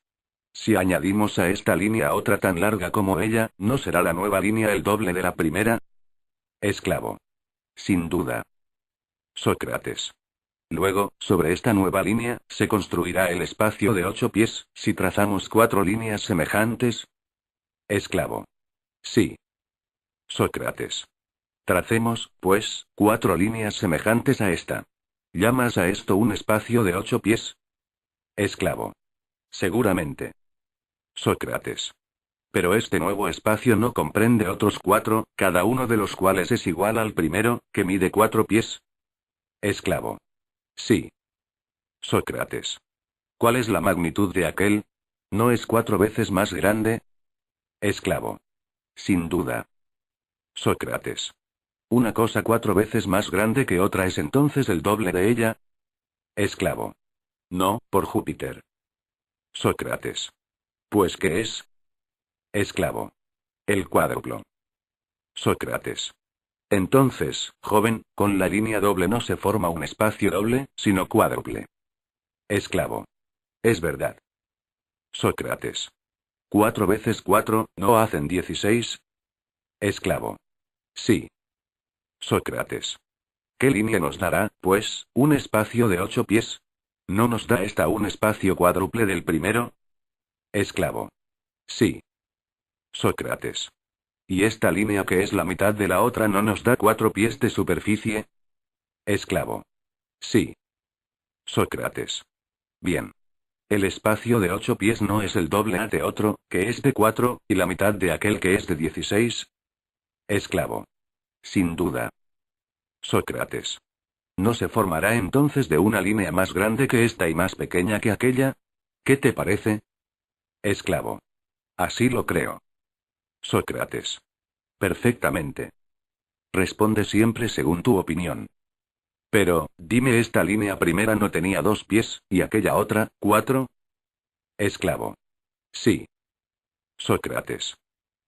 Si añadimos a esta línea otra tan larga como ella, ¿no será la nueva línea el doble de la primera? Esclavo. Sin duda. Sócrates. Luego, sobre esta nueva línea, se construirá el espacio de 8 pies, si trazamos 4 líneas semejantes. Esclavo. Sí. Sócrates. Tracemos, pues, 4 líneas semejantes a esta. ¿Llamas a esto un espacio de 8 pies? Esclavo. Seguramente. Sócrates. Pero este nuevo espacio no comprende otros 4, cada uno de los cuales es igual al primero, que mide 4 pies. Esclavo. Sí. Sócrates. ¿Cuál es la magnitud de aquel? ¿No es 4 veces más grande? Esclavo. Sin duda. Sócrates. ¿Una cosa 4 veces más grande que otra es entonces el doble de ella? Esclavo. No, por Júpiter. Sócrates. ¿Pues qué es? Esclavo. El cuádruplo. Sócrates. Entonces, joven, con la línea doble no se forma un espacio doble, sino cuádruple. Esclavo. Es verdad. Sócrates. 4 veces 4, ¿no hacen 16? Esclavo. Sí. Sócrates. ¿Qué línea nos dará, pues, un espacio de 8 pies? ¿No nos da esta un espacio cuádruple del primero? Esclavo. Sí. Sócrates. ¿Y esta línea que es la mitad de la otra no nos da 4 pies de superficie? Esclavo. Sí. Sócrates. Bien. El espacio de 8 pies no es el doble de otro, que es de 4, y la mitad de aquel que es de 16. Esclavo. Sin duda. Sócrates. ¿No se formará entonces de una línea más grande que esta y más pequeña que aquella? ¿Qué te parece? Esclavo. Así lo creo. Sócrates. Perfectamente. Responde siempre según tu opinión. Pero, dime, esta línea primera no tenía 2 pies, y aquella otra, 4. Esclavo. Sí. Sócrates.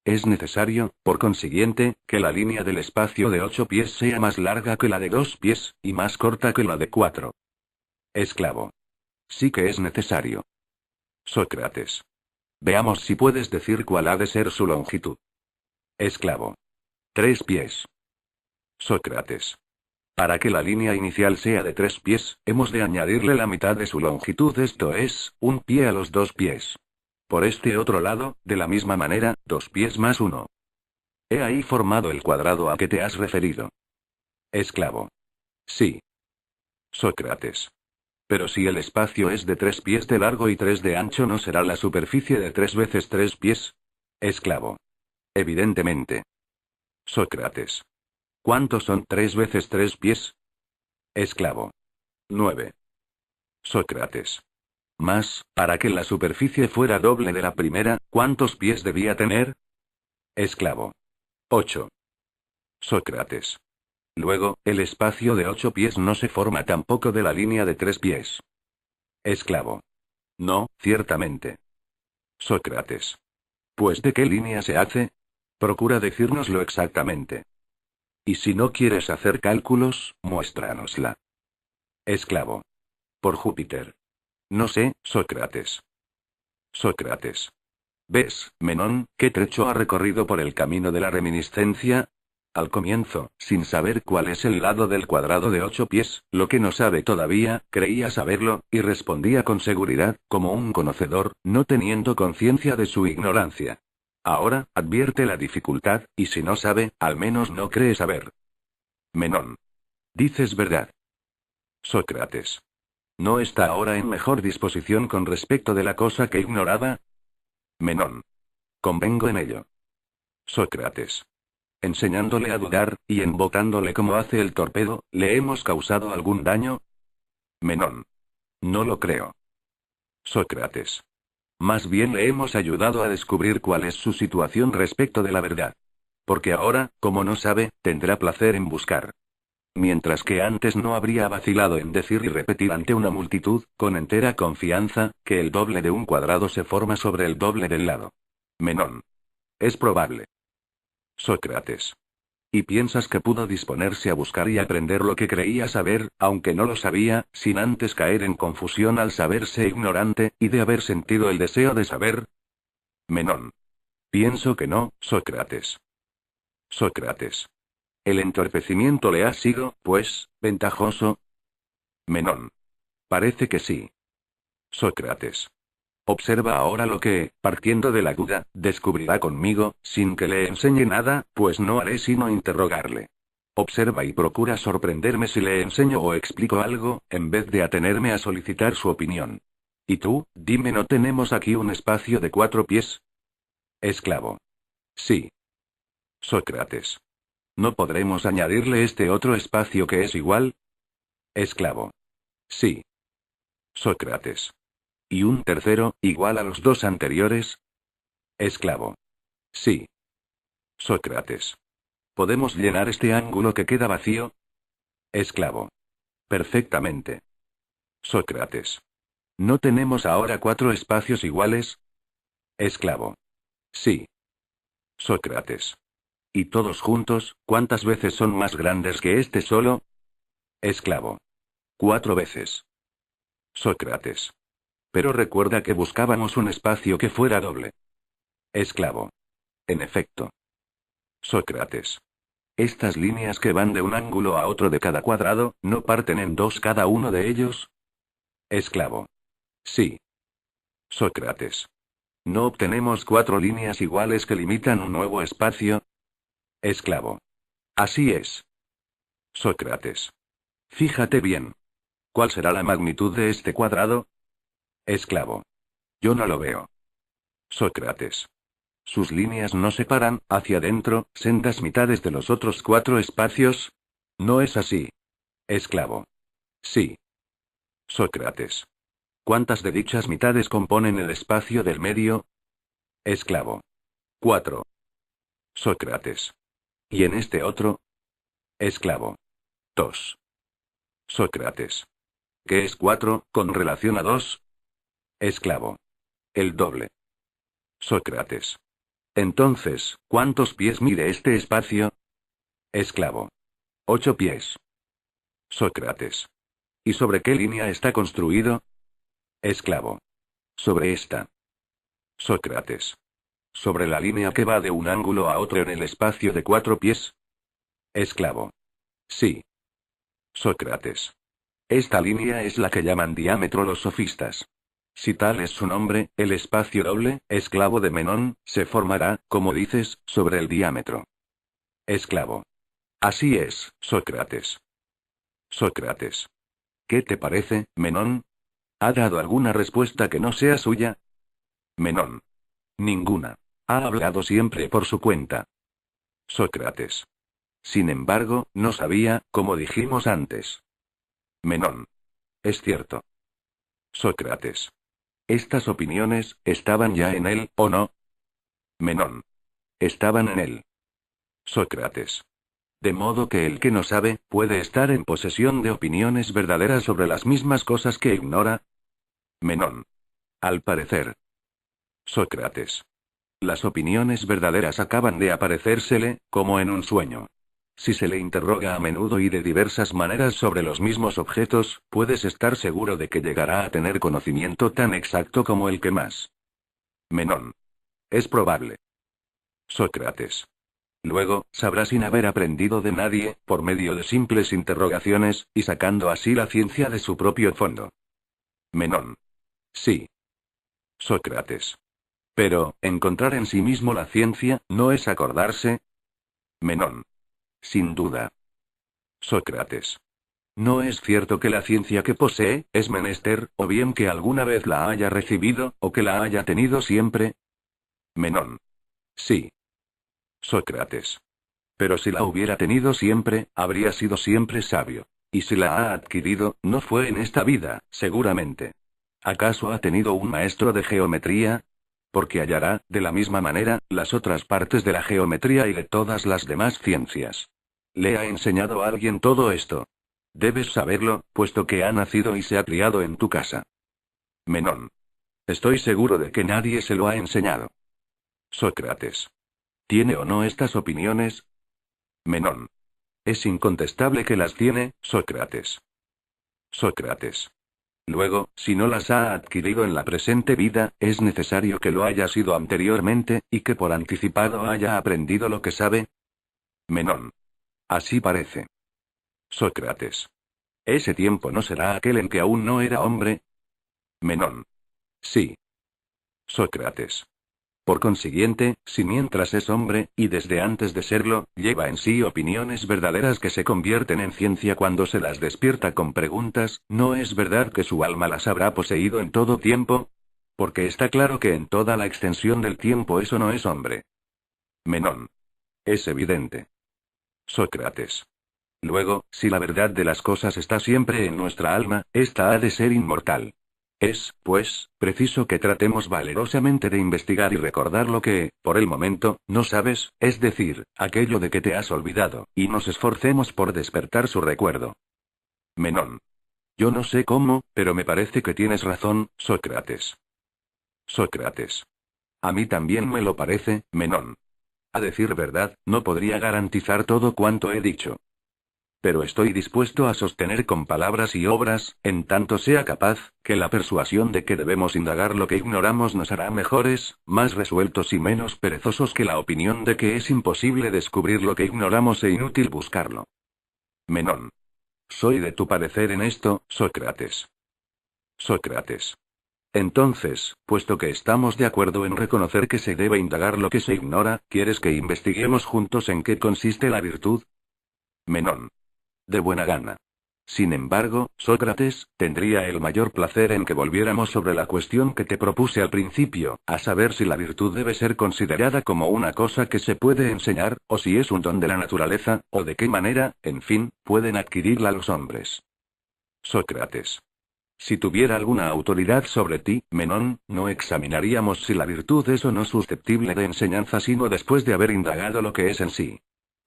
Es necesario, por consiguiente, que la línea del espacio de 8 pies sea más larga que la de 2 pies, y más corta que la de 4. Esclavo. Sí que es necesario. Sócrates. Veamos si puedes decir cuál ha de ser su longitud. Esclavo. 3 pies. Sócrates. Para que la línea inicial sea de 3 pies, hemos de añadirle la mitad de su longitud, esto es, 1 pie a los 2 pies. Por este otro lado, de la misma manera, 2 pies más 1. He ahí formado el cuadrado a que te has referido. Esclavo. Sí. Sócrates. Pero si el espacio es de 3 pies de largo y 3 de ancho, ¿no será la superficie de 3 veces 3 pies? Esclavo. Evidentemente. Sócrates. ¿Cuántos son 3 veces 3 pies? Esclavo. 9. Sócrates. Más, para que la superficie fuera doble de la primera, ¿cuántos pies debía tener? Esclavo. 8. Sócrates. Luego, el espacio de 8 pies no se forma tampoco de la línea de 3 pies. Esclavo. No, ciertamente. Sócrates. Pues ¿de qué línea se hace? Procura decírnoslo exactamente. Y si no quieres hacer cálculos, muéstranosla. Esclavo. Por Júpiter. No sé, Sócrates. Sócrates. ¿Ves, Menón, qué trecho ha recorrido por el camino de la reminiscencia? Al comienzo, sin saber cuál es el lado del cuadrado de 8 pies, lo que no sabe todavía, creía saberlo, y respondía con seguridad, como un conocedor, no teniendo conciencia de su ignorancia. Ahora, advierte la dificultad, y si no sabe, al menos no cree saber. Menón. Dices verdad. Sócrates. ¿No está ahora en mejor disposición con respecto de la cosa que ignoraba? Menón. Convengo en ello. Sócrates. Enseñándole a dudar, y embocándole como hace el torpedo, ¿le hemos causado algún daño? Menón. No lo creo. Sócrates. Más bien le hemos ayudado a descubrir cuál es su situación respecto de la verdad. Porque ahora, como no sabe, tendrá placer en buscar. Mientras que antes no habría vacilado en decir y repetir ante una multitud, con entera confianza, que el doble de un cuadrado se forma sobre el doble del lado. Menón. Es probable. Sócrates. ¿Y piensas que pudo disponerse a buscar y aprender lo que creía saber, aunque no lo sabía, sin antes caer en confusión al saberse ignorante, y de haber sentido el deseo de saber? Menón. Pienso que no, Sócrates. Sócrates. ¿El entorpecimiento le ha sido, pues, ventajoso? Menón. Parece que sí. Sócrates. Observa ahora lo que, partiendo de la duda, descubrirá conmigo, sin que le enseñe nada, pues no haré sino interrogarle. Observa y procura sorprenderme si le enseño o explico algo, en vez de atenerme a solicitar su opinión. Y tú, dime, ¿no tenemos aquí un espacio de 4 pies? Esclavo. Sí. Sócrates. ¿No podremos añadirle este otro espacio que es igual? Esclavo. Sí. Sócrates. ¿Y un tercero, igual a los 2 anteriores? Esclavo. Sí. Sócrates. ¿Podemos llenar este ángulo que queda vacío? Esclavo. Perfectamente. Sócrates. ¿No tenemos ahora 4 espacios iguales? Esclavo. Sí. Sócrates. ¿Y todos juntos, cuántas veces son más grandes que este solo? Esclavo. 4 veces. Sócrates. Pero recuerda que buscábamos un espacio que fuera doble. Esclavo. En efecto. Sócrates. Estas líneas que van de un ángulo a otro de cada cuadrado, ¿no parten en 2 cada uno de ellos? Esclavo. Sí. Sócrates. ¿No obtenemos 4 líneas iguales que limitan un nuevo espacio? Esclavo. Así es. Sócrates. Fíjate bien. ¿Cuál será la magnitud de este cuadrado? Esclavo. Yo no lo veo. Sócrates. Sus líneas no separan, hacia adentro, sendas mitades de los otros 4 espacios. ¿No es así? Esclavo. Sí. Sócrates. ¿Cuántas de dichas mitades componen el espacio del medio? Esclavo. 4. Sócrates. ¿Y en este otro? Esclavo. 2. Sócrates. ¿Qué es 4, con relación a 2? Esclavo. El doble. Sócrates. Entonces, ¿cuántos pies mide este espacio? Esclavo. 8 pies. Sócrates. ¿Y sobre qué línea está construido? Esclavo. Sobre esta. Sócrates. ¿Sobre la línea que va de un ángulo a otro en el espacio de 4 pies? Esclavo. Sí. Sócrates. Esta línea es la que llaman diámetro los sofistas. Si tal es su nombre, el espacio doble, esclavo de Menón, se formará, como dices, sobre el diámetro. Esclavo. Así es, Sócrates. Sócrates. ¿Qué te parece, Menón? ¿Ha dado alguna respuesta que no sea suya? Menón. Ninguna. Ha hablado siempre por su cuenta. Sócrates. Sin embargo, no sabía, como dijimos antes. Menón. Es cierto. Sócrates. ¿Estas opiniones, estaban ya en él, o no? Menón. Estaban en él. Sócrates. De modo que el que no sabe, puede estar en posesión de opiniones verdaderas sobre las mismas cosas que ignora. Menón. Al parecer. Sócrates. Las opiniones verdaderas acaban de aparecérsele, como en un sueño. Si se le interroga a menudo y de diversas maneras sobre los mismos objetos, puedes estar seguro de que llegará a tener conocimiento tan exacto como el que más. Menón. Es probable. Sócrates. Luego, sabrá sin haber aprendido de nadie, por medio de simples interrogaciones, y sacando así la ciencia de su propio fondo. Menón. Sí. Sócrates. Pero, encontrar en sí mismo la ciencia, ¿no es acordarse? Menón. Sin duda. Sócrates. ¿No es cierto que la ciencia que posee, es menester, o bien que alguna vez la haya recibido, o que la haya tenido siempre? Menón. Sí. Sócrates. Pero si la hubiera tenido siempre, habría sido siempre sabio. Y si la ha adquirido, no fue en esta vida, seguramente. ¿Acaso ha tenido un maestro de geometría? Porque hallará, de la misma manera, las otras partes de la geometría y de todas las demás ciencias. ¿Le ha enseñado a alguien todo esto? Debes saberlo, puesto que ha nacido y se ha criado en tu casa. Menón. Estoy seguro de que nadie se lo ha enseñado. Sócrates. ¿Tiene o no estas opiniones? Menón. Es incontestable que las tiene, Sócrates. Sócrates. Luego, si no las ha adquirido en la presente vida, es necesario que lo haya sido anteriormente, y que por anticipado haya aprendido lo que sabe. Menón. Así parece. Sócrates. ¿Ese tiempo no será aquel en que aún no era hombre? Menón. Sí. Sócrates. Por consiguiente, si mientras es hombre, y desde antes de serlo, lleva en sí opiniones verdaderas que se convierten en ciencia cuando se las despierta con preguntas, ¿no es verdad que su alma las habrá poseído en todo tiempo? Porque está claro que en toda la extensión del tiempo eso no es hombre. Menón. Es evidente. Sócrates. Luego, si la verdad de las cosas está siempre en nuestra alma, ésta ha de ser inmortal. Es, pues, preciso que tratemos valerosamente de investigar y recordar lo que, por el momento, no sabes, es decir, aquello de que te has olvidado, y nos esforcemos por despertar su recuerdo. Menón. Yo no sé cómo, pero me parece que tienes razón, Sócrates. Sócrates. A mí también me lo parece, Menón. A decir verdad, no podría garantizar todo cuanto he dicho. Pero estoy dispuesto a sostener con palabras y obras, en tanto sea capaz, que la persuasión de que debemos indagar lo que ignoramos nos hará mejores, más resueltos y menos perezosos que la opinión de que es imposible descubrir lo que ignoramos e inútil buscarlo. Menón. Soy de tu parecer en esto, Sócrates. Sócrates. Entonces, puesto que estamos de acuerdo en reconocer que se debe indagar lo que se ignora, ¿quieres que investiguemos juntos en qué consiste la virtud? Menón. De buena gana. Sin embargo, Sócrates, tendría el mayor placer en que volviéramos sobre la cuestión que te propuse al principio, a saber si la virtud debe ser considerada como una cosa que se puede enseñar, o si es un don de la naturaleza, o de qué manera, en fin, pueden adquirirla los hombres. Sócrates. Si tuviera alguna autoridad sobre ti, Menón, no examinaríamos si la virtud es o no susceptible de enseñanza sino después de haber indagado lo que es en sí.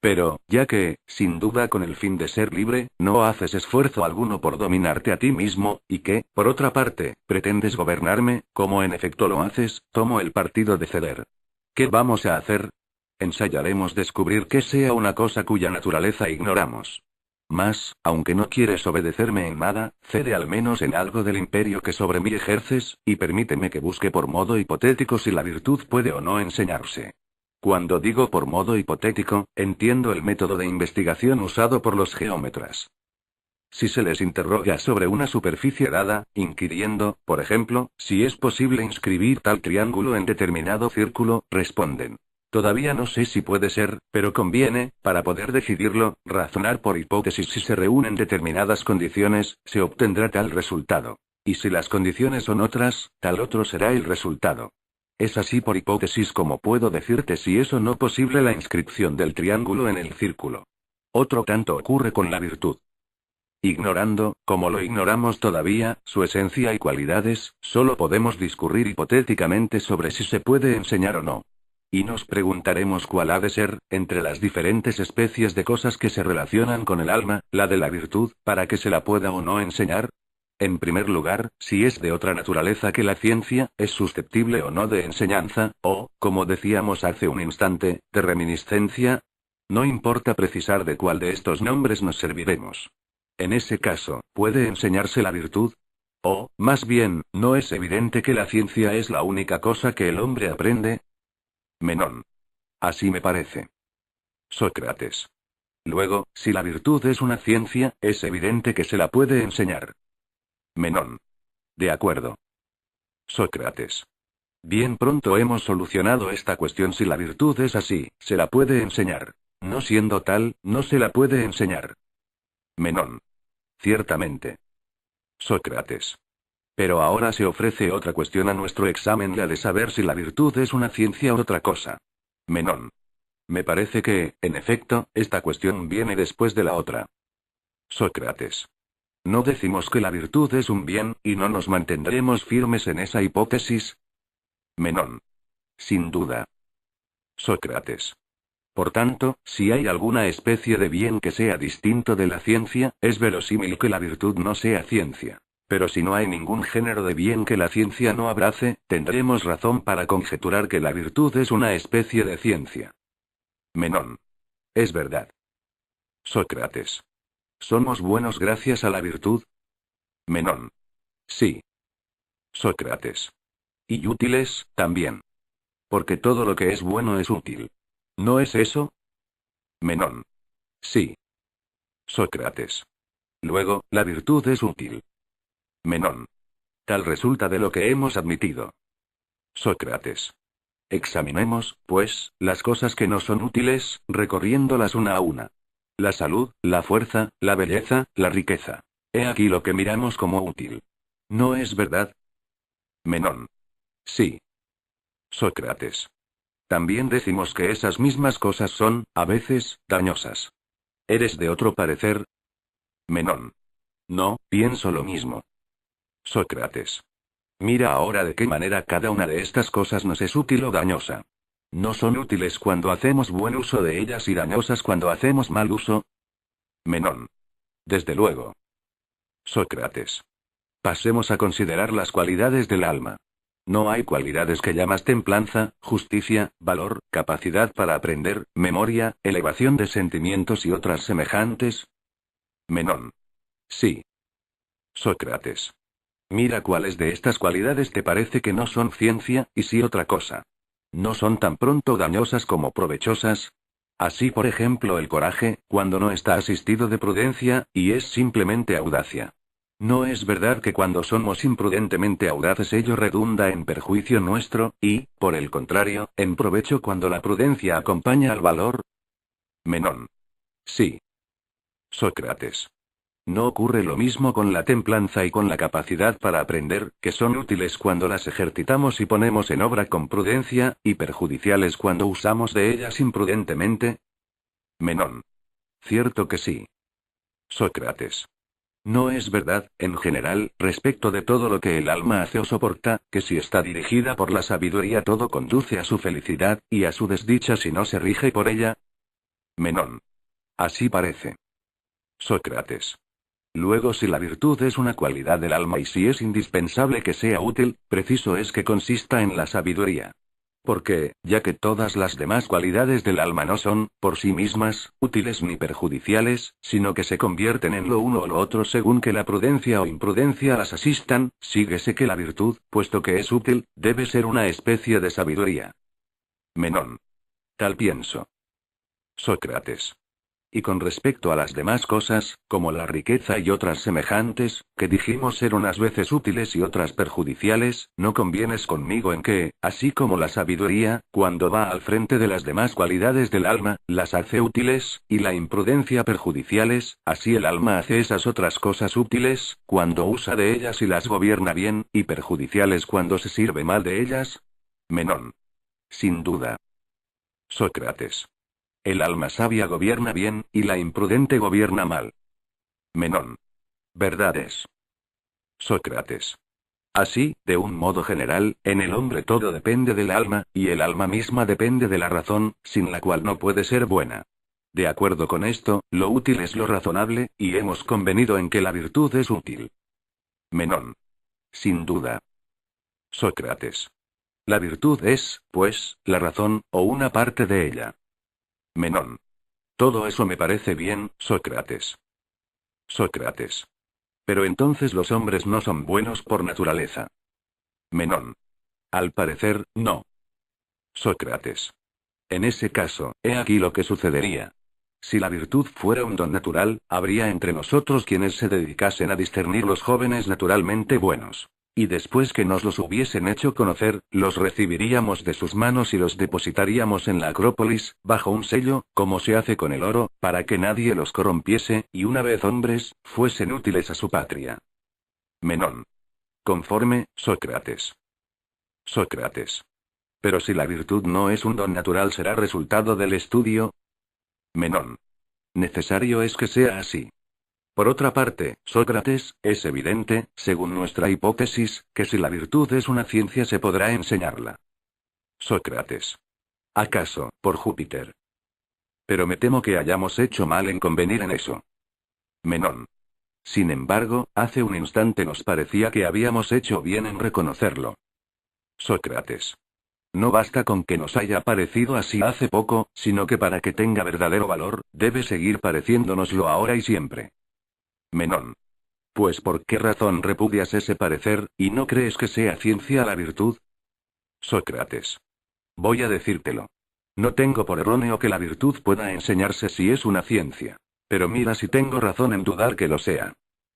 Pero, ya que, sin duda con el fin de ser libre, no haces esfuerzo alguno por dominarte a ti mismo, y que, por otra parte, pretendes gobernarme, como en efecto lo haces, tomo el partido de ceder. ¿Qué vamos a hacer? Ensayaremos descubrir que sea una cosa cuya naturaleza ignoramos. Mas, aunque no quieres obedecerme en nada, cede al menos en algo del imperio que sobre mí ejerces, y permíteme que busque por modo hipotético si la virtud puede o no enseñarse. Cuando digo por modo hipotético, entiendo el método de investigación usado por los geómetras. Si se les interroga sobre una superficie dada, inquiriendo, por ejemplo, si es posible inscribir tal triángulo en determinado círculo, responden. Todavía no sé si puede ser, pero conviene, para poder decidirlo, razonar por hipótesis si se reúnen determinadas condiciones, se obtendrá tal resultado. Y si las condiciones son otras, tal otro será el resultado. Es así por hipótesis como puedo decirte si es o no posible la inscripción del triángulo en el círculo. Otro tanto ocurre con la virtud. Ignorando, como lo ignoramos todavía, su esencia y cualidades, solo podemos discurrir hipotéticamente sobre si se puede enseñar o no. Y nos preguntaremos cuál ha de ser, entre las diferentes especies de cosas que se relacionan con el alma, la de la virtud, para que se la pueda o no enseñar. En primer lugar, si es de otra naturaleza que la ciencia, es susceptible o no de enseñanza, o, como decíamos hace un instante, de reminiscencia. No importa precisar de cuál de estos nombres nos serviremos. En ese caso, ¿puede enseñarse la virtud? O, más bien, ¿no es evidente que la ciencia es la única cosa que el hombre aprende? Menón. Así me parece. Sócrates. Luego, si la virtud es una ciencia, es evidente que se la puede enseñar. Menón. De acuerdo. Sócrates. Bien pronto hemos solucionado esta cuestión. Si la virtud es así, se la puede enseñar. No siendo tal, no se la puede enseñar. Menón. Ciertamente. Sócrates. Pero ahora se ofrece otra cuestión a nuestro examen, la de saber si la virtud es una ciencia o otra cosa. Menón. Me parece que, en efecto, esta cuestión viene después de la otra. Sócrates. ¿No decimos que la virtud es un bien, y no nos mantendremos firmes en esa hipótesis? Menón. Sin duda. Sócrates. Por tanto, si hay alguna especie de bien que sea distinto de la ciencia, es verosímil que la virtud no sea ciencia. Pero si no hay ningún género de bien que la ciencia no abrace, tendremos razón para conjeturar que la virtud es una especie de ciencia. Menón. Es verdad. Sócrates. ¿Somos buenos gracias a la virtud? Menón. Sí. Sócrates. Y útiles, también. Porque todo lo que es bueno es útil. ¿No es eso? Menón. Sí. Sócrates. Luego, la virtud es útil. Menón. Tal resulta de lo que hemos admitido. Sócrates. Examinemos, pues, las cosas que no son útiles, recorriéndolas una a una. La salud, la fuerza, la belleza, la riqueza. He aquí lo que miramos como útil. ¿No es verdad? Menón. Sí. Sócrates. También decimos que esas mismas cosas son, a veces, dañosas. ¿Eres de otro parecer? Menón. No, pienso lo mismo. Sócrates. Mira ahora de qué manera cada una de estas cosas nos es útil o dañosa. ¿No son útiles cuando hacemos buen uso de ellas y dañosas cuando hacemos mal uso? Menón. Desde luego. Sócrates. Pasemos a considerar las cualidades del alma. ¿No hay cualidades que llamas templanza, justicia, valor, capacidad para aprender, memoria, elevación de sentimientos y otras semejantes? Menón. Sí. Sócrates. Mira cuáles de estas cualidades te parece que no son ciencia, y sí otra cosa. ¿No son tan pronto dañosas como provechosas? Así por ejemplo el coraje, cuando no está asistido de prudencia, y es simplemente audacia. ¿No es verdad que cuando somos imprudentemente audaces ello redunda en perjuicio nuestro, y, por el contrario, en provecho cuando la prudencia acompaña al valor? Menón. Sí. Sócrates. ¿No ocurre lo mismo con la templanza y con la capacidad para aprender, que son útiles cuando las ejercitamos y ponemos en obra con prudencia, y perjudiciales cuando usamos de ellas imprudentemente? Menón. Cierto que sí. Sócrates. ¿No es verdad, en general, respecto de todo lo que el alma hace o soporta, que si está dirigida por la sabiduría todo conduce a su felicidad, y a su desdicha si no se rige por ella? Menón. Así parece. Sócrates. Luego si la virtud es una cualidad del alma y si es indispensable que sea útil, preciso es que consista en la sabiduría. Porque, ya que todas las demás cualidades del alma no son, por sí mismas, útiles ni perjudiciales, sino que se convierten en lo uno o lo otro según que la prudencia o imprudencia las asistan, síguese que la virtud, puesto que es útil, debe ser una especie de sabiduría. Menón. Tal pienso. Sócrates. Y con respecto a las demás cosas, como la riqueza y otras semejantes, que dijimos ser unas veces útiles y otras perjudiciales, ¿no convienes conmigo en que, así como la sabiduría, cuando va al frente de las demás cualidades del alma, las hace útiles, y la imprudencia perjudiciales, así el alma hace esas otras cosas útiles, cuando usa de ellas y las gobierna bien, y perjudiciales cuando se sirve mal de ellas? Menón. Sin duda. Sócrates. El alma sabia gobierna bien, y la imprudente gobierna mal. Menón. Verdad es. Sócrates. Así, de un modo general, en el hombre todo depende del alma, y el alma misma depende de la razón, sin la cual no puede ser buena. De acuerdo con esto, lo útil es lo razonable, y hemos convenido en que la virtud es útil. Menón. Sin duda. Sócrates. La virtud es, pues, la razón, o una parte de ella. Menón. Todo eso me parece bien, Sócrates. Sócrates. Pero entonces los hombres no son buenos por naturaleza. Menón. Al parecer, no. Sócrates. En ese caso, he aquí lo que sucedería. Si la virtud fuera un don natural, habría entre nosotros quienes se dedicasen a discernir los jóvenes naturalmente buenos. Y después que nos los hubiesen hecho conocer, los recibiríamos de sus manos y los depositaríamos en la Acrópolis, bajo un sello, como se hace con el oro, para que nadie los corrompiese, y una vez hombres, fuesen útiles a su patria. Menón. Conforme, Sócrates. Sócrates. Pero si la virtud no es un don natural será resultado del estudio. Menón. Necesario es que sea así. Por otra parte, Sócrates, es evidente, según nuestra hipótesis, que si la virtud es una ciencia se podrá enseñarla. Sócrates. ¿Acaso, por Júpiter? Pero me temo que hayamos hecho mal en convenir en eso. Menón. Sin embargo, hace un instante nos parecía que habíamos hecho bien en reconocerlo. Sócrates. No basta con que nos haya parecido así hace poco, sino que para que tenga verdadero valor, debe seguir pareciéndonoslo ahora y siempre. Menón. Pues ¿por qué razón repudias ese parecer, y no crees que sea ciencia la virtud? Sócrates. Voy a decírtelo. No tengo por erróneo que la virtud pueda enseñarse si es una ciencia. Pero mira si tengo razón en dudar que lo sea.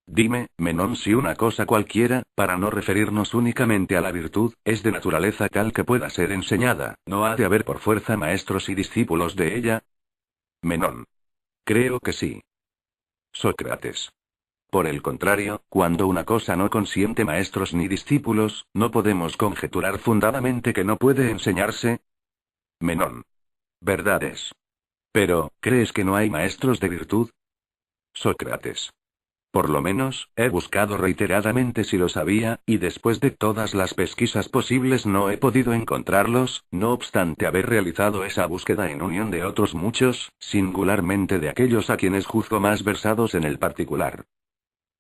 Dime, Menón, si una cosa cualquiera, para no referirnos únicamente a la virtud, es de naturaleza tal que pueda ser enseñada, ¿no ha de haber por fuerza maestros y discípulos de ella? Menón. Creo que sí. Sócrates. Por el contrario, cuando una cosa no consiente maestros ni discípulos, ¿no podemos conjeturar fundadamente que no puede enseñarse? Menón. Verdad es. Pero, ¿crees que no hay maestros de virtud? Sócrates. Por lo menos, he buscado reiteradamente si los había, y después de todas las pesquisas posibles no he podido encontrarlos, no obstante haber realizado esa búsqueda en unión de otros muchos, singularmente de aquellos a quienes juzgo más versados en el particular.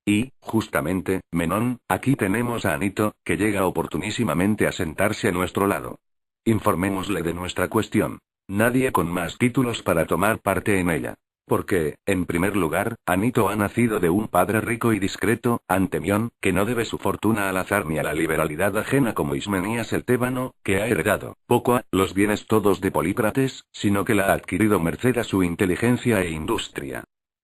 Y, justamente, Menón, aquí tenemos a Anito, que llega oportunísimamente a sentarse a nuestro lado. Informémosle de nuestra cuestión. Nadie con más títulos para tomar parte en ella. Porque, en primer lugar, Anito ha nacido de un padre rico y discreto, Antemión, que no debe su fortuna al azar ni a la liberalidad ajena como Ismenías el tébano, que ha heredado, poco a, los bienes todos de Polícrates, sino que la ha adquirido merced a su inteligencia e industria.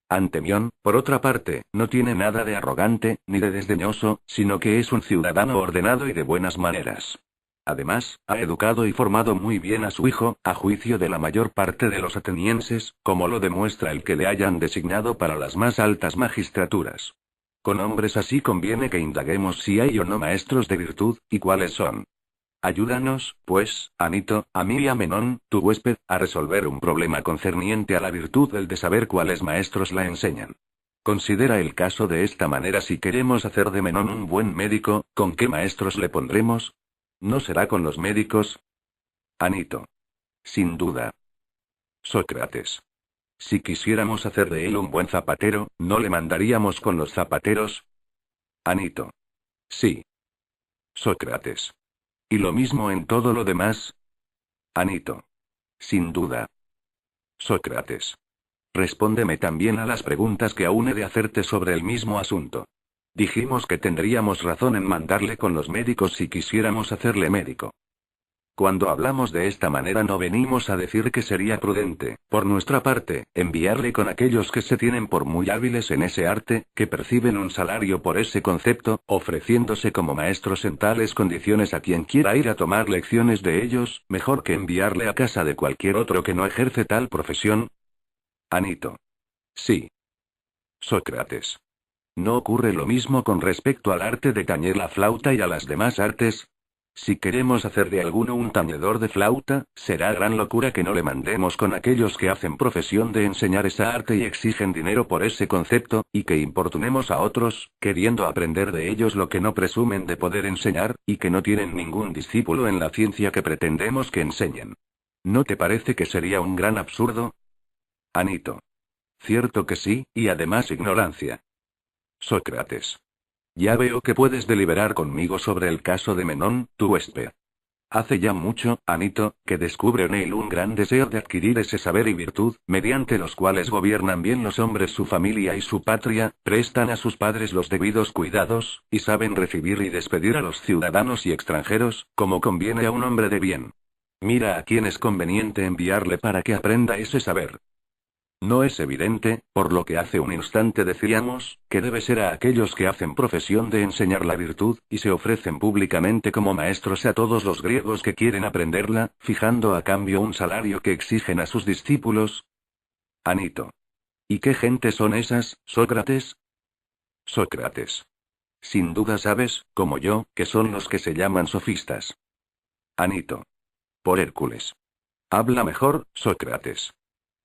Antemión, por otra parte, no tiene nada de arrogante, ni de desdeñoso, sino que es un ciudadano ordenado y de buenas maneras. Además, ha educado y formado muy bien a su hijo, a juicio de la mayor parte de los atenienses, como lo demuestra el que le hayan designado para las más altas magistraturas. Con hombres así conviene que indaguemos si hay o no maestros de virtud, y cuáles son. Ayúdanos, pues, Anito, a mí y a Menón, tu huésped, a resolver un problema concerniente a la virtud del de saber cuáles maestros la enseñan. Considera el caso de esta manera: si queremos hacer de Menón un buen médico, ¿con qué maestros le pondremos? ¿No será con los médicos? Anito. Sin duda. Sócrates. Si quisiéramos hacer de él un buen zapatero, ¿no le mandaríamos con los zapateros? Anito. Sí. Sócrates. ¿Y lo mismo en todo lo demás? Anito. Sin duda. Sócrates. Respóndeme también a las preguntas que aún he de hacerte sobre el mismo asunto. Dijimos que tendríamos razón en mandarle con los médicos si quisiéramos hacerle médico. Cuando hablamos de esta manera no venimos a decir que sería prudente, por nuestra parte, enviarle con aquellos que se tienen por muy hábiles en ese arte, que perciben un salario por ese concepto, ofreciéndose como maestros en tales condiciones a quien quiera ir a tomar lecciones de ellos, mejor que enviarle a casa de cualquier otro que no ejerce tal profesión. Anito. Sí. Sócrates. ¿No ocurre lo mismo con respecto al arte de tañer la flauta y a las demás artes? Si queremos hacer de alguno un tañedor de flauta, será gran locura que no le mandemos con aquellos que hacen profesión de enseñar esa arte y exigen dinero por ese concepto, y que importunemos a otros, queriendo aprender de ellos lo que no presumen de poder enseñar, y que no tienen ningún discípulo en la ciencia que pretendemos que enseñen. ¿No te parece que sería un gran absurdo? Anito. Cierto que sí, y además ignorancia. Sócrates. Ya veo que puedes deliberar conmigo sobre el caso de Menón, tu huésped. Hace ya mucho, Anito, que descubre en él un gran deseo de adquirir ese saber y virtud, mediante los cuales gobiernan bien los hombres su familia y su patria, prestan a sus padres los debidos cuidados, y saben recibir y despedir a los ciudadanos y extranjeros, como conviene a un hombre de bien. Mira a quién es conveniente enviarle para que aprenda ese saber. ¿No es evidente, por lo que hace un instante decíamos, que debe ser a aquellos que hacen profesión de enseñar la virtud, y se ofrecen públicamente como maestros a todos los griegos que quieren aprenderla, fijando a cambio un salario que exigen a sus discípulos? Anito. ¿Y qué gente son esas, Sócrates? Sócrates. Sin duda sabes, como yo, que son los que se llaman sofistas. Anito. Por Hércules. Habla mejor, Sócrates.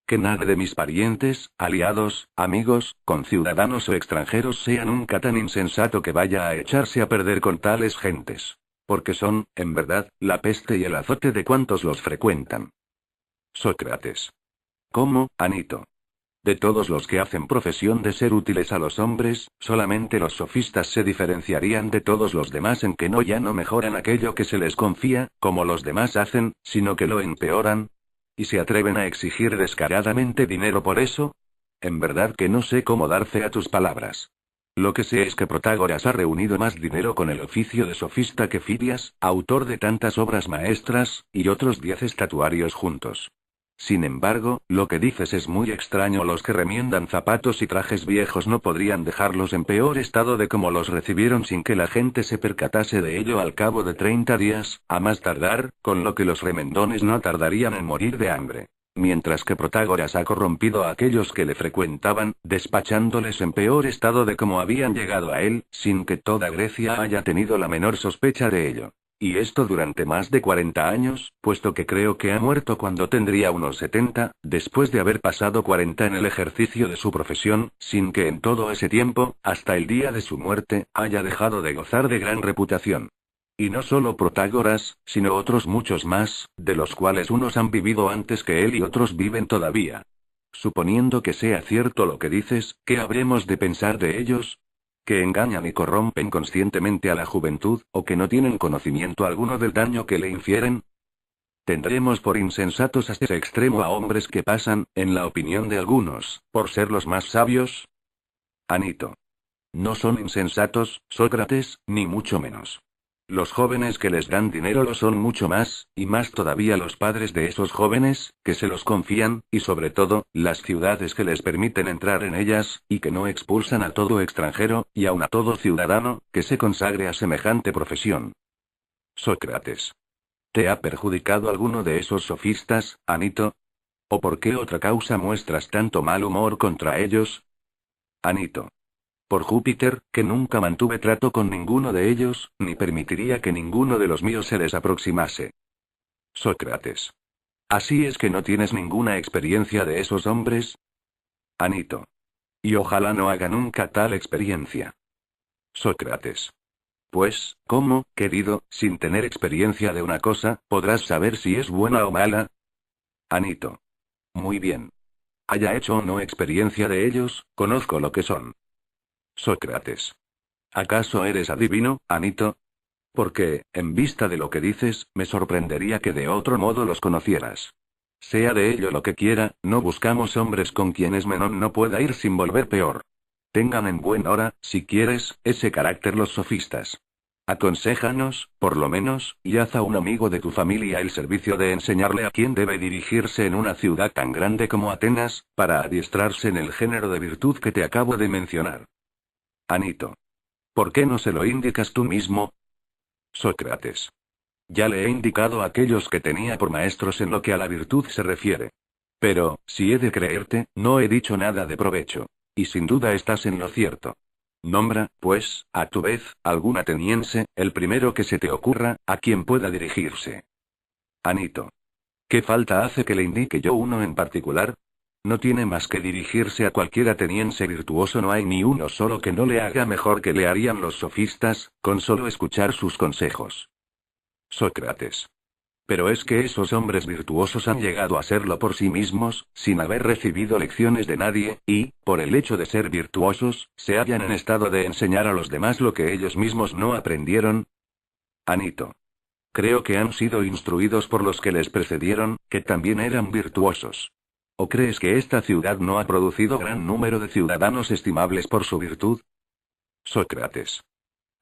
Que nadie de mis parientes, aliados, amigos, conciudadanos o extranjeros sea nunca tan insensato que vaya a echarse a perder con tales gentes. Porque son, en verdad, la peste y el azote de cuantos los frecuentan. Sócrates. ¿Cómo, Anito? De todos los que hacen profesión de ser útiles a los hombres, solamente los sofistas se diferenciarían de todos los demás en que no ya no mejoran aquello que se les confía, como los demás hacen, sino que lo empeoran. ¿Y se atreven a exigir descaradamente dinero por eso? En verdad que no sé cómo dar fe a tus palabras. Lo que sé es que Protágoras ha reunido más dinero con el oficio de sofista que Fidias, autor de tantas obras maestras, y otros 10 estatuarios juntos. Sin embargo, lo que dices es muy extraño. Los que remiendan zapatos y trajes viejos no podrían dejarlos en peor estado de como los recibieron sin que la gente se percatase de ello al cabo de 30 días, a más tardar, con lo que los remendones no tardarían en morir de hambre. Mientras que Protágoras ha corrompido a aquellos que le frecuentaban, despachándoles en peor estado de como habían llegado a él, sin que toda Grecia haya tenido la menor sospecha de ello. Y esto durante más de 40 años, puesto que creo que ha muerto cuando tendría unos 70, después de haber pasado 40 en el ejercicio de su profesión, sin que en todo ese tiempo, hasta el día de su muerte, haya dejado de gozar de gran reputación. Y no solo Protágoras, sino otros muchos más, de los cuales unos han vivido antes que él y otros viven todavía. Suponiendo que sea cierto lo que dices, ¿qué habremos de pensar de ellos? ¿Que engañan y corrompen conscientemente a la juventud, o que no tienen conocimiento alguno del daño que le infieren? ¿Tendremos por insensatos hasta ese extremo a hombres que pasan, en la opinión de algunos, por ser los más sabios? Anito. No son insensatos, Sócrates, ni mucho menos. Los jóvenes que les dan dinero lo son mucho más, y más todavía los padres de esos jóvenes, que se los confían, y sobre todo, las ciudades que les permiten entrar en ellas, y que no expulsan a todo extranjero, y aun a todo ciudadano, que se consagre a semejante profesión. Sócrates. ¿Te ha perjudicado alguno de esos sofistas, Anito? ¿O por qué otra causa muestras tanto mal humor contra ellos? Anito. Por Júpiter, que nunca mantuve trato con ninguno de ellos, ni permitiría que ninguno de los míos se les aproximase. Sócrates. ¿Así es que no tienes ninguna experiencia de esos hombres? Anito. Y ojalá no haga nunca tal experiencia. Sócrates. Pues, ¿cómo, querido, sin tener experiencia de una cosa, podrás saber si es buena o mala? Anito. Muy bien. Haya hecho o no experiencia de ellos, conozco lo que son. Sócrates. ¿Acaso eres adivino, Anito? Porque, en vista de lo que dices, me sorprendería que de otro modo los conocieras. Sea de ello lo que quiera, no buscamos hombres con quienes Menón no pueda ir sin volver peor. Tengan en buen hora, si quieres, ese carácter los sofistas. Aconséjanos, por lo menos, y haz a un amigo de tu familia el servicio de enseñarle a quién debe dirigirse en una ciudad tan grande como Atenas, para adiestrarse en el género de virtud que te acabo de mencionar. Anito. ¿Por qué no se lo indicas tú mismo? Sócrates. Ya le he indicado a aquellos que tenía por maestros en lo que a la virtud se refiere. Pero, si he de creerte, no he dicho nada de provecho. Y sin duda estás en lo cierto. Nombra, pues, a tu vez, algún ateniense, el primero que se te ocurra, a quien pueda dirigirse. Anito. ¿Qué falta hace que le indique yo uno en particular? No tiene más que dirigirse a cualquier ateniense virtuoso, no hay ni uno solo que no le haga mejor que le harían los sofistas, con solo escuchar sus consejos. Sócrates. Pero es que esos hombres virtuosos han llegado a serlo por sí mismos, sin haber recibido lecciones de nadie, y, por el hecho de ser virtuosos, se hallan en estado de enseñar a los demás lo que ellos mismos no aprendieron. Anito. Creo que han sido instruidos por los que les precedieron, que también eran virtuosos. ¿O crees que esta ciudad no ha producido gran número de ciudadanos estimables por su virtud? Sócrates.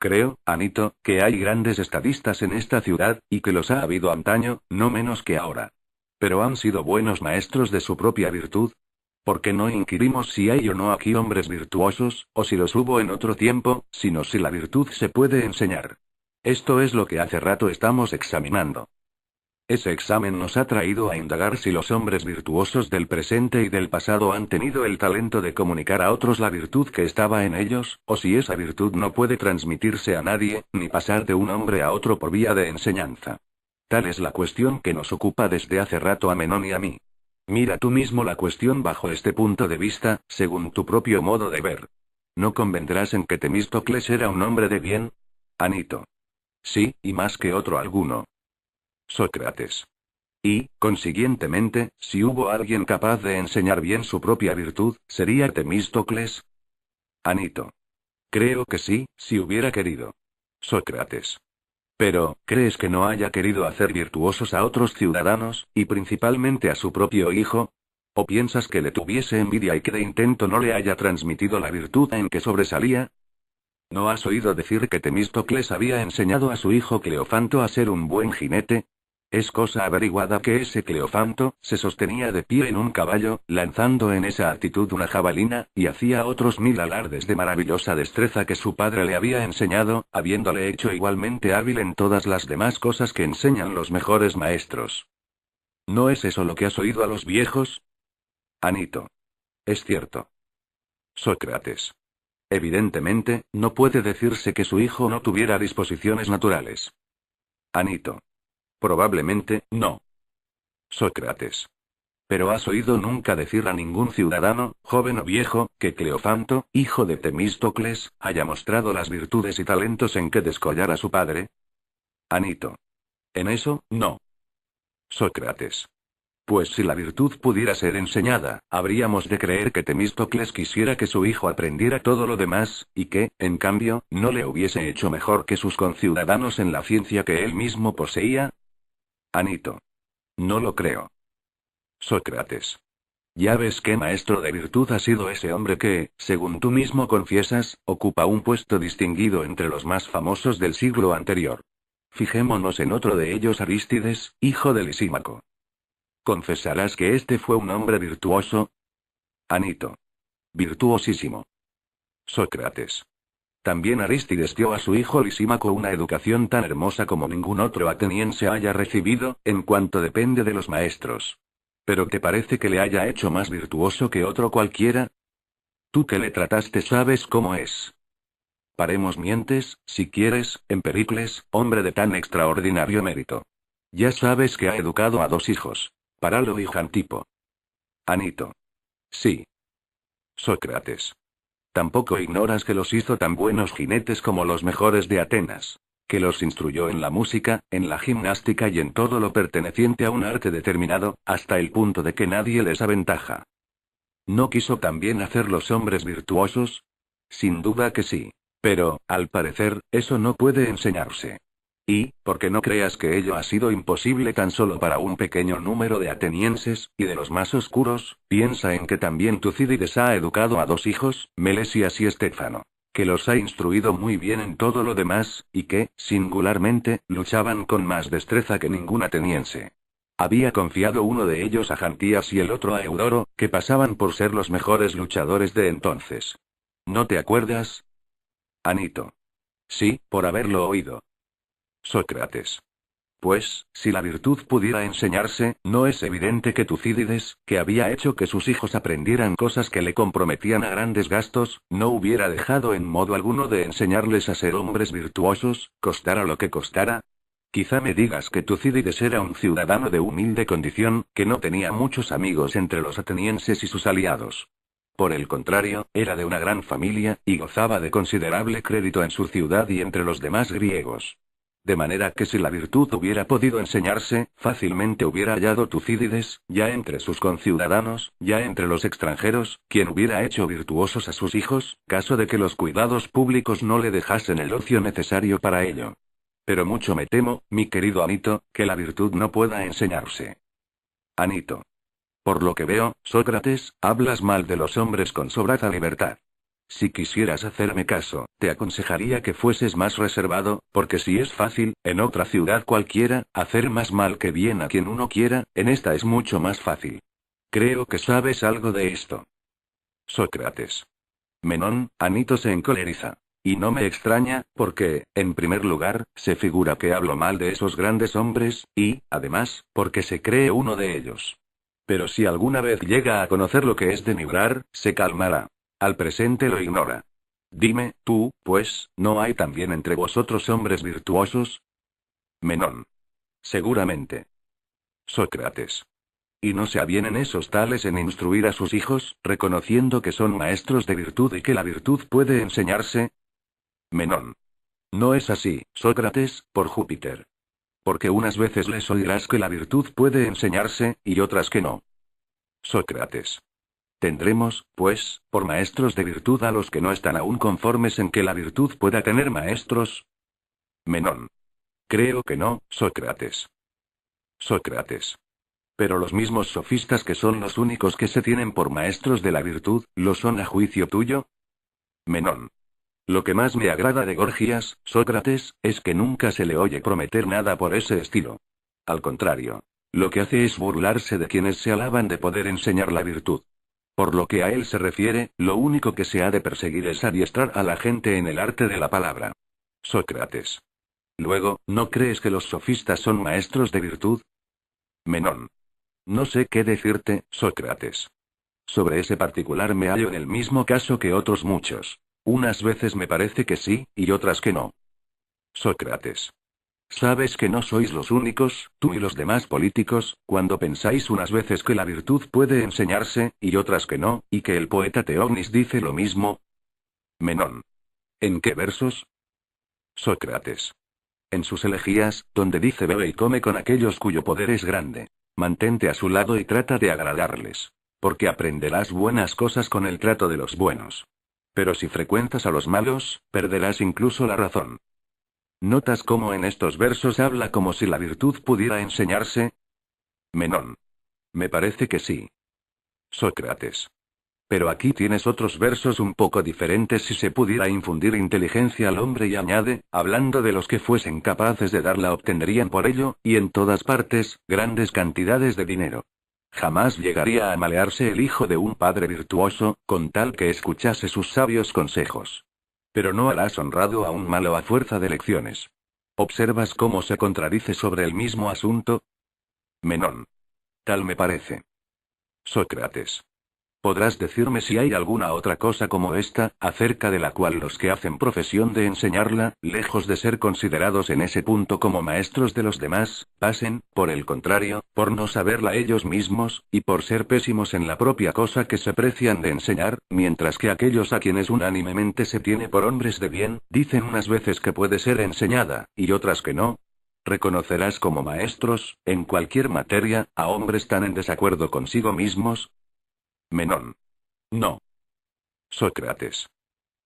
Creo, Anito, que hay grandes estadistas en esta ciudad, y que los ha habido antaño, no menos que ahora. Pero han sido buenos maestros de su propia virtud. ¿Por qué no inquirimos si hay o no aquí hombres virtuosos, o si los hubo en otro tiempo, sino si la virtud se puede enseñar? Esto es lo que hace rato estamos examinando. Ese examen nos ha traído a indagar si los hombres virtuosos del presente y del pasado han tenido el talento de comunicar a otros la virtud que estaba en ellos, o si esa virtud no puede transmitirse a nadie, ni pasar de un hombre a otro por vía de enseñanza. Tal es la cuestión que nos ocupa desde hace rato a Menón y a mí. Mira tú mismo la cuestión bajo este punto de vista, según tu propio modo de ver. ¿No convendrás en que Temístocles era un hombre de bien? Anito. Sí, y más que otro alguno. Sócrates. Y, consiguientemente, si hubo alguien capaz de enseñar bien su propia virtud, ¿sería Temístocles? Anito. Creo que sí, si hubiera querido. Sócrates. Pero, ¿crees que no haya querido hacer virtuosos a otros ciudadanos, y principalmente a su propio hijo? ¿O piensas que le tuviese envidia y que de intento no le haya transmitido la virtud en que sobresalía? ¿No has oído decir que Temístocles había enseñado a su hijo Cleofanto a ser un buen jinete? Es cosa averiguada que ese Cleofanto se sostenía de pie en un caballo, lanzando en esa actitud una jabalina, y hacía otros 1000 alardes de maravillosa destreza que su padre le había enseñado, habiéndole hecho igualmente hábil en todas las demás cosas que enseñan los mejores maestros. ¿No es eso lo que has oído a los viejos? Anito. Es cierto. Sócrates. Evidentemente, no puede decirse que su hijo no tuviera disposiciones naturales. Anito. Probablemente, no. Sócrates. ¿Pero has oído nunca decir a ningún ciudadano, joven o viejo, que Cleofanto, hijo de Temístocles, haya mostrado las virtudes y talentos en que descollar a su padre? Anito. En eso, no. Sócrates. Pues si la virtud pudiera ser enseñada, habríamos de creer que Temístocles quisiera que su hijo aprendiera todo lo demás, y que, en cambio, no le hubiese hecho mejor que sus conciudadanos en la ciencia que él mismo poseía. Anito. No lo creo. Sócrates. Ya ves qué maestro de virtud ha sido ese hombre que, según tú mismo confiesas, ocupa un puesto distinguido entre los más famosos del siglo anterior. Fijémonos en otro de ellos, Arístides, hijo de Lisímaco. ¿Confesarás que este fue un hombre virtuoso? Anito. Virtuosísimo. Sócrates. También Arístides dio a su hijo Lisímaco una educación tan hermosa como ningún otro ateniense haya recibido, en cuanto depende de los maestros. ¿Pero te parece que le haya hecho más virtuoso que otro cualquiera? Tú que le trataste sabes cómo es. Paremos mientes, si quieres, en Pericles, hombre de tan extraordinario mérito. Ya sabes que ha educado a 2 hijos. Paralo y Jantipo. Anito. Sí. Sócrates. Tampoco ignoras que los hizo tan buenos jinetes como los mejores de Atenas. Que los instruyó en la música, en la gimnástica y en todo lo perteneciente a un arte determinado, hasta el punto de que nadie les aventaja. ¿No quiso también hacerlos hombres virtuosos? Sin duda que sí. Pero, al parecer, eso no puede enseñarse. Y, porque no creas que ello ha sido imposible tan solo para un pequeño número de atenienses, y de los más oscuros, piensa en que también Tucídides ha educado a 2 hijos, Melesias y Estéfano. Que los ha instruido muy bien en todo lo demás, y que, singularmente, luchaban con más destreza que ningún ateniense. Había confiado uno de ellos a Jantías y el otro a Eudoro, que pasaban por ser los mejores luchadores de entonces. ¿No te acuerdas? Anito. Sí, por haberlo oído. Sócrates. Pues, si la virtud pudiera enseñarse, ¿no es evidente que Tucídides, que había hecho que sus hijos aprendieran cosas que le comprometían a grandes gastos, no hubiera dejado en modo alguno de enseñarles a ser hombres virtuosos, costara lo que costara? Quizá me digas que Tucídides era un ciudadano de humilde condición, que no tenía muchos amigos entre los atenienses y sus aliados. Por el contrario, era de una gran familia, y gozaba de considerable crédito en su ciudad y entre los demás griegos. De manera que si la virtud hubiera podido enseñarse, fácilmente hubiera hallado Tucídides, ya entre sus conciudadanos, ya entre los extranjeros, quien hubiera hecho virtuosos a sus hijos, caso de que los cuidados públicos no le dejasen el ocio necesario para ello. Pero mucho me temo, mi querido Anito, que la virtud no pueda enseñarse. Anito. Por lo que veo, Sócrates, hablas mal de los hombres con sobrada libertad. Si quisieras hacerme caso, te aconsejaría que fueses más reservado, porque si es fácil, en otra ciudad cualquiera, hacer más mal que bien a quien uno quiera, en esta es mucho más fácil. Creo que sabes algo de esto. Sócrates. Menón, Anito se encoleriza. Y no me extraña, porque, en primer lugar, se figura que hablo mal de esos grandes hombres, y, además, porque se cree uno de ellos. Pero si alguna vez llega a conocer lo que es denigrar, se calmará. Al presente lo ignora. Dime, tú, pues, ¿no hay también entre vosotros hombres virtuosos? Menón. Seguramente. Sócrates. ¿Y no se avienen esos tales en instruir a sus hijos, reconociendo que son maestros de virtud y que la virtud puede enseñarse? Menón. No es así, Sócrates, por Júpiter. Porque unas veces les oirás que la virtud puede enseñarse, y otras que no. Sócrates. Tendremos, pues, por maestros de virtud a los que no están aún conformes en que la virtud pueda tener maestros. Menón. Creo que no, Sócrates. Sócrates. Pero los mismos sofistas que son los únicos que se tienen por maestros de la virtud, ¿lo son a juicio tuyo? Menón. Lo que más me agrada de Gorgias, Sócrates, es que nunca se le oye prometer nada por ese estilo. Al contrario, lo que hace es burlarse de quienes se alaban de poder enseñar la virtud. Por lo que a él se refiere, lo único que se ha de perseguir es adiestrar a la gente en el arte de la palabra. Sócrates. Luego, ¿no crees que los sofistas son maestros de virtud? Menón. No sé qué decirte, Sócrates. Sobre ese particular me hallo en el mismo caso que otros muchos. Unas veces me parece que sí, y otras que no. Sócrates. Sabes que no sois los únicos, tú y los demás políticos, cuando pensáis unas veces que la virtud puede enseñarse, y otras que no, y que el poeta Teognis dice lo mismo. Menón. ¿En qué versos? Sócrates. En sus elegías, donde dice bebe y come con aquellos cuyo poder es grande. Mantente a su lado y trata de agradarles. Porque aprenderás buenas cosas con el trato de los buenos. Pero si frecuentas a los malos, perderás incluso la razón. ¿Notas cómo en estos versos habla como si la virtud pudiera enseñarse? Menón. Me parece que sí. Sócrates. Pero aquí tienes otros versos un poco diferentes si se pudiera infundir inteligencia al hombre y añade, hablando de los que fuesen capaces de darla obtendrían por ello, y en todas partes, grandes cantidades de dinero. Jamás llegaría a malearse el hijo de un padre virtuoso, con tal que escuchase sus sabios consejos. Pero no harás honrado a un malo a fuerza de lecciones. ¿Observas cómo se contradice sobre el mismo asunto? Menón. Tal me parece. Sócrates. ¿Podrás decirme si hay alguna otra cosa como esta, acerca de la cual los que hacen profesión de enseñarla, lejos de ser considerados en ese punto como maestros de los demás, pasen, por el contrario, por no saberla ellos mismos, y por ser pésimos en la propia cosa que se precian de enseñar, mientras que aquellos a quienes unánimemente se tiene por hombres de bien, dicen unas veces que puede ser enseñada, y otras que no? ¿Reconocerás como maestros, en cualquier materia, a hombres tan en desacuerdo consigo mismos? Menón. No. Sócrates.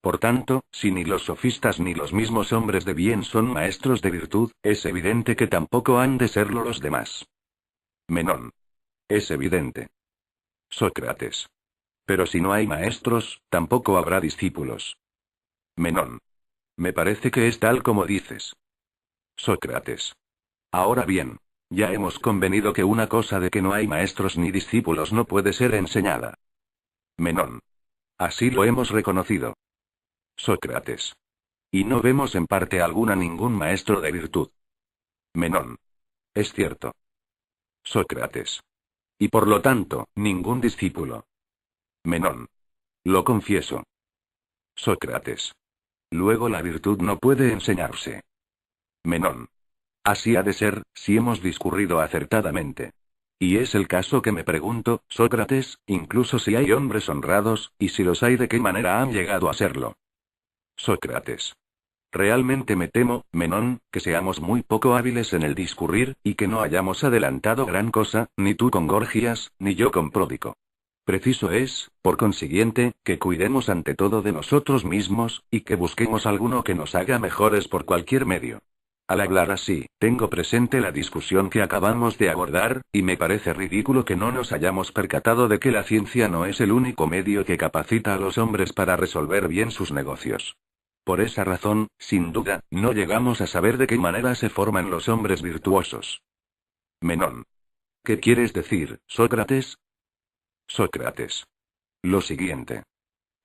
Por tanto, si ni los sofistas ni los mismos hombres de bien son maestros de virtud, es evidente que tampoco han de serlo los demás. Menón. Es evidente. Sócrates. Pero si no hay maestros, tampoco habrá discípulos. Menón. Me parece que es tal como dices. Sócrates. Ahora bien. Ya hemos convenido que una cosa de que no hay maestros ni discípulos no puede ser enseñada. Menón. Así lo hemos reconocido. Sócrates. Y no vemos en parte alguna ningún maestro de virtud. Menón. Es cierto. Sócrates. Y por lo tanto, ningún discípulo. Menón. Lo confieso. Sócrates. Luego la virtud no puede enseñarse. Menón. Así ha de ser, si hemos discurrido acertadamente. Y es el caso que me pregunto, Sócrates, incluso si hay hombres honrados, y si los hay de qué manera han llegado a serlo. Sócrates. Realmente me temo, Menón, que seamos muy poco hábiles en el discurrir, y que no hayamos adelantado gran cosa, ni tú con Gorgias, ni yo con Pródico. Preciso es, por consiguiente, que cuidemos ante todo de nosotros mismos, y que busquemos alguno que nos haga mejores por cualquier medio. Al hablar así, tengo presente la discusión que acabamos de abordar, y me parece ridículo que no nos hayamos percatado de que la ciencia no es el único medio que capacita a los hombres para resolver bien sus negocios. Por esa razón, sin duda, no llegamos a saber de qué manera se forman los hombres virtuosos. Menón. ¿Qué quieres decir, Sócrates? Sócrates. Lo siguiente.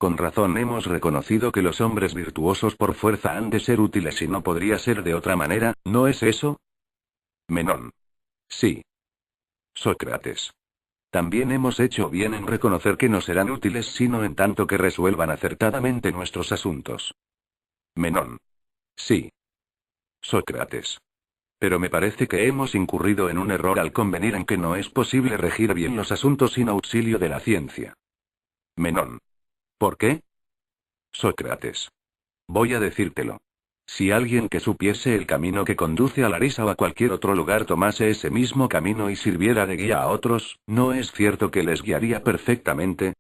Con razón hemos reconocido que los hombres virtuosos por fuerza han de ser útiles y no podría ser de otra manera, ¿no es eso? Menón. Sí. Sócrates. También hemos hecho bien en reconocer que no serán útiles sino en tanto que resuelvan acertadamente nuestros asuntos. Menón. Sí. Sócrates. Pero me parece que hemos incurrido en un error al convenir en que no es posible regir bien los asuntos sin auxilio de la ciencia. Menón. ¿Por qué? Sócrates. Voy a decírtelo. Si alguien que supiese el camino que conduce a Larisa o a cualquier otro lugar tomase ese mismo camino y sirviera de guía a otros, ¿no es cierto que les guiaría perfectamente?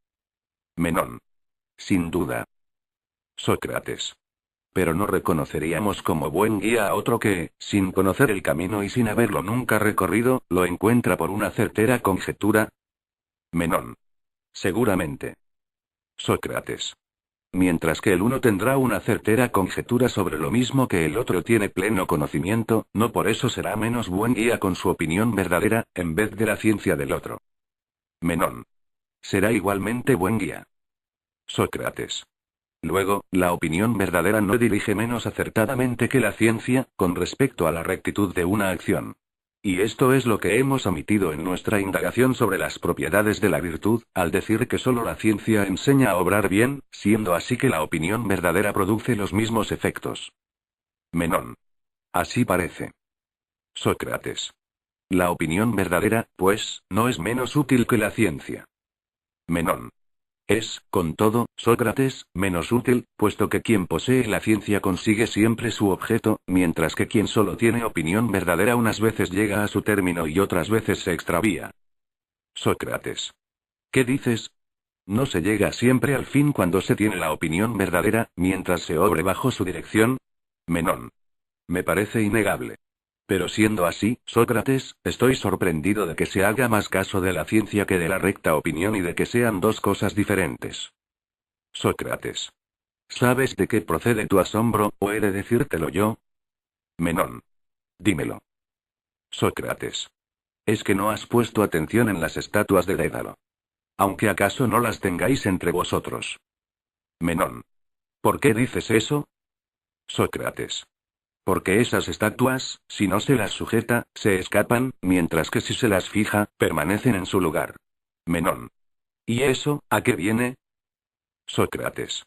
Menón. Sin duda. Sócrates. Pero no reconoceríamos como buen guía a otro que, sin conocer el camino y sin haberlo nunca recorrido, lo encuentra por una certera conjetura. Menón. Seguramente. Sócrates. Mientras que el uno tendrá una certera conjetura sobre lo mismo que el otro tiene pleno conocimiento, no por eso será menos buen guía con su opinión verdadera, en vez de la ciencia del otro. Menón. Será igualmente buen guía. Sócrates. Luego, la opinión verdadera no dirige menos acertadamente que la ciencia, con respecto a la rectitud de una acción. Y esto es lo que hemos omitido en nuestra indagación sobre las propiedades de la virtud, al decir que solo la ciencia enseña a obrar bien, siendo así que la opinión verdadera produce los mismos efectos. Menón. Así parece. Sócrates. La opinión verdadera, pues, no es menos útil que la ciencia. Menón. Es, con todo, Sócrates, menos útil, puesto que quien posee la ciencia consigue siempre su objeto, mientras que quien solo tiene opinión verdadera unas veces llega a su término y otras veces se extravía. Sócrates. ¿Qué dices? ¿No se llega siempre al fin cuando se tiene la opinión verdadera, mientras se obre bajo su dirección? Menón. Me parece innegable. Pero siendo así, Sócrates, estoy sorprendido de que se haga más caso de la ciencia que de la recta opinión y de que sean dos cosas diferentes. Sócrates. ¿Sabes de qué procede tu asombro, o he de decírtelo yo? Menón. Dímelo. Sócrates. Es que no has puesto atención en las estatuas de Dédalo. Aunque acaso no las tengáis entre vosotros. Menón. ¿Por qué dices eso? Sócrates. Porque esas estatuas, si no se las sujeta, se escapan, mientras que si se las fija, permanecen en su lugar. Menón. ¿Y eso, a qué viene? Sócrates.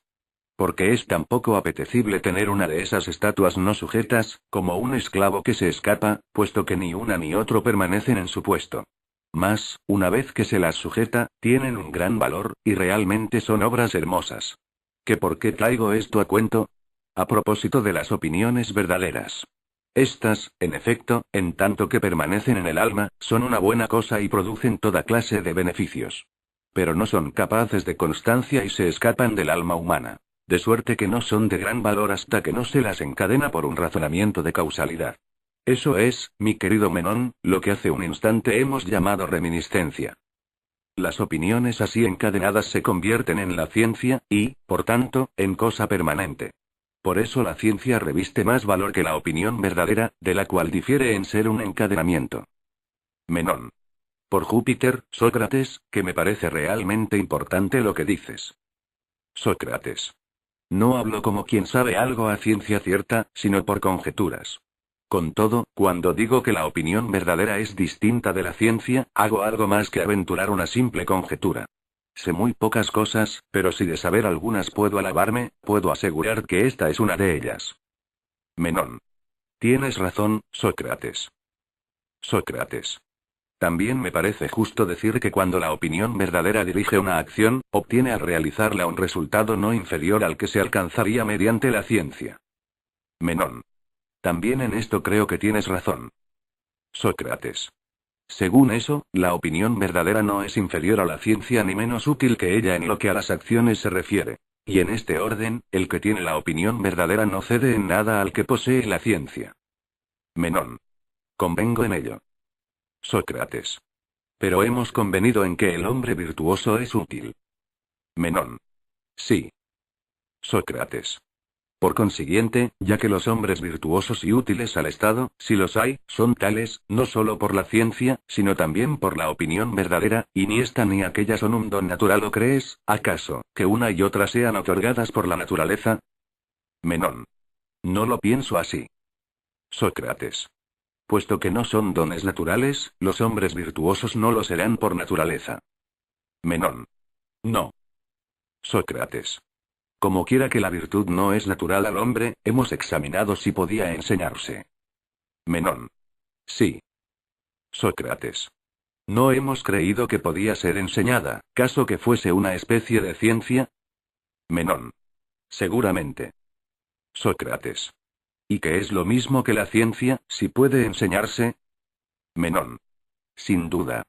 Porque es tan poco apetecible tener una de esas estatuas no sujetas, como un esclavo que se escapa, puesto que ni una ni otro permanecen en su puesto. Mas, una vez que se las sujeta, tienen un gran valor, y realmente son obras hermosas. ¿Que por qué traigo esto a cuento? A propósito de las opiniones verdaderas. Estas, en efecto, en tanto que permanecen en el alma, son una buena cosa y producen toda clase de beneficios. Pero no son capaces de constancia y se escapan del alma humana. De suerte que no son de gran valor hasta que no se las encadena por un razonamiento de causalidad. Eso es, mi querido Menón, lo que hace un instante hemos llamado reminiscencia. Las opiniones así encadenadas se convierten en la ciencia, y, por tanto, en cosa permanente. Por eso la ciencia reviste más valor que la opinión verdadera, de la cual difiere en ser un encadenamiento. Menón. Por Júpiter, Sócrates, que me parece realmente importante lo que dices. Sócrates. No hablo como quien sabe algo a ciencia cierta, sino por conjeturas. Con todo, cuando digo que la opinión verdadera es distinta de la ciencia, hago algo más que aventurar una simple conjetura. Sé muy pocas cosas, pero si de saber algunas puedo alabarme, puedo asegurar que esta es una de ellas. Menón. Tienes razón, Sócrates. Sócrates. También me parece justo decir que cuando la opinión verdadera dirige una acción, obtiene al realizarla un resultado no inferior al que se alcanzaría mediante la ciencia. Menón. También en esto creo que tienes razón. Sócrates. Según eso, la opinión verdadera no es inferior a la ciencia ni menos útil que ella en lo que a las acciones se refiere. Y en este orden, el que tiene la opinión verdadera no cede en nada al que posee la ciencia. Menón. Convengo en ello. Sócrates. Pero hemos convenido en que el hombre virtuoso es útil. Menón. Sí. Sócrates. Por consiguiente, ya que los hombres virtuosos y útiles al Estado, si los hay, son tales, no solo por la ciencia, sino también por la opinión verdadera, y ni esta ni aquella son un don natural o crees, acaso, que una y otra sean otorgadas por la naturaleza. Menón. No lo pienso así. Sócrates. Puesto que no son dones naturales, los hombres virtuosos no lo serán por naturaleza. Menón. No. Sócrates. Como quiera que la virtud no es natural al hombre, hemos examinado si podía enseñarse. Menón. Sí. Sócrates. No hemos creído que podía ser enseñada, caso que fuese una especie de ciencia. Menón. Seguramente. Sócrates. ¿Y qué es lo mismo que la ciencia, si puede enseñarse? Menón. Sin duda.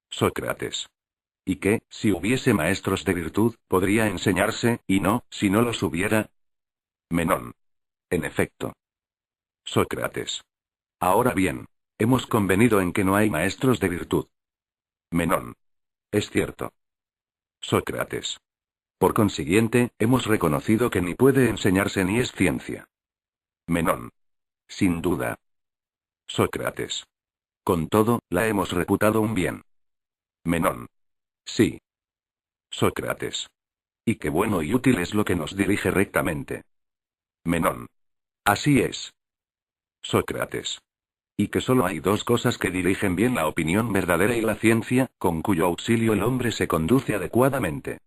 Sócrates. ¿Y qué, si hubiese maestros de virtud, podría enseñarse, y no, si no los hubiera? Menón. En efecto. Sócrates. Ahora bien, hemos convenido en que no hay maestros de virtud. Menón. Es cierto. Sócrates. Por consiguiente, hemos reconocido que ni puede enseñarse ni es ciencia. Menón. Sin duda. Sócrates. Con todo, la hemos reputado un bien. Menón. Sí. Sócrates. Y qué bueno y útil es lo que nos dirige rectamente. Menón. Así es. Sócrates. Y que solo hay dos cosas que dirigen bien la opinión verdadera y la ciencia, con cuyo auxilio el hombre se conduce adecuadamente.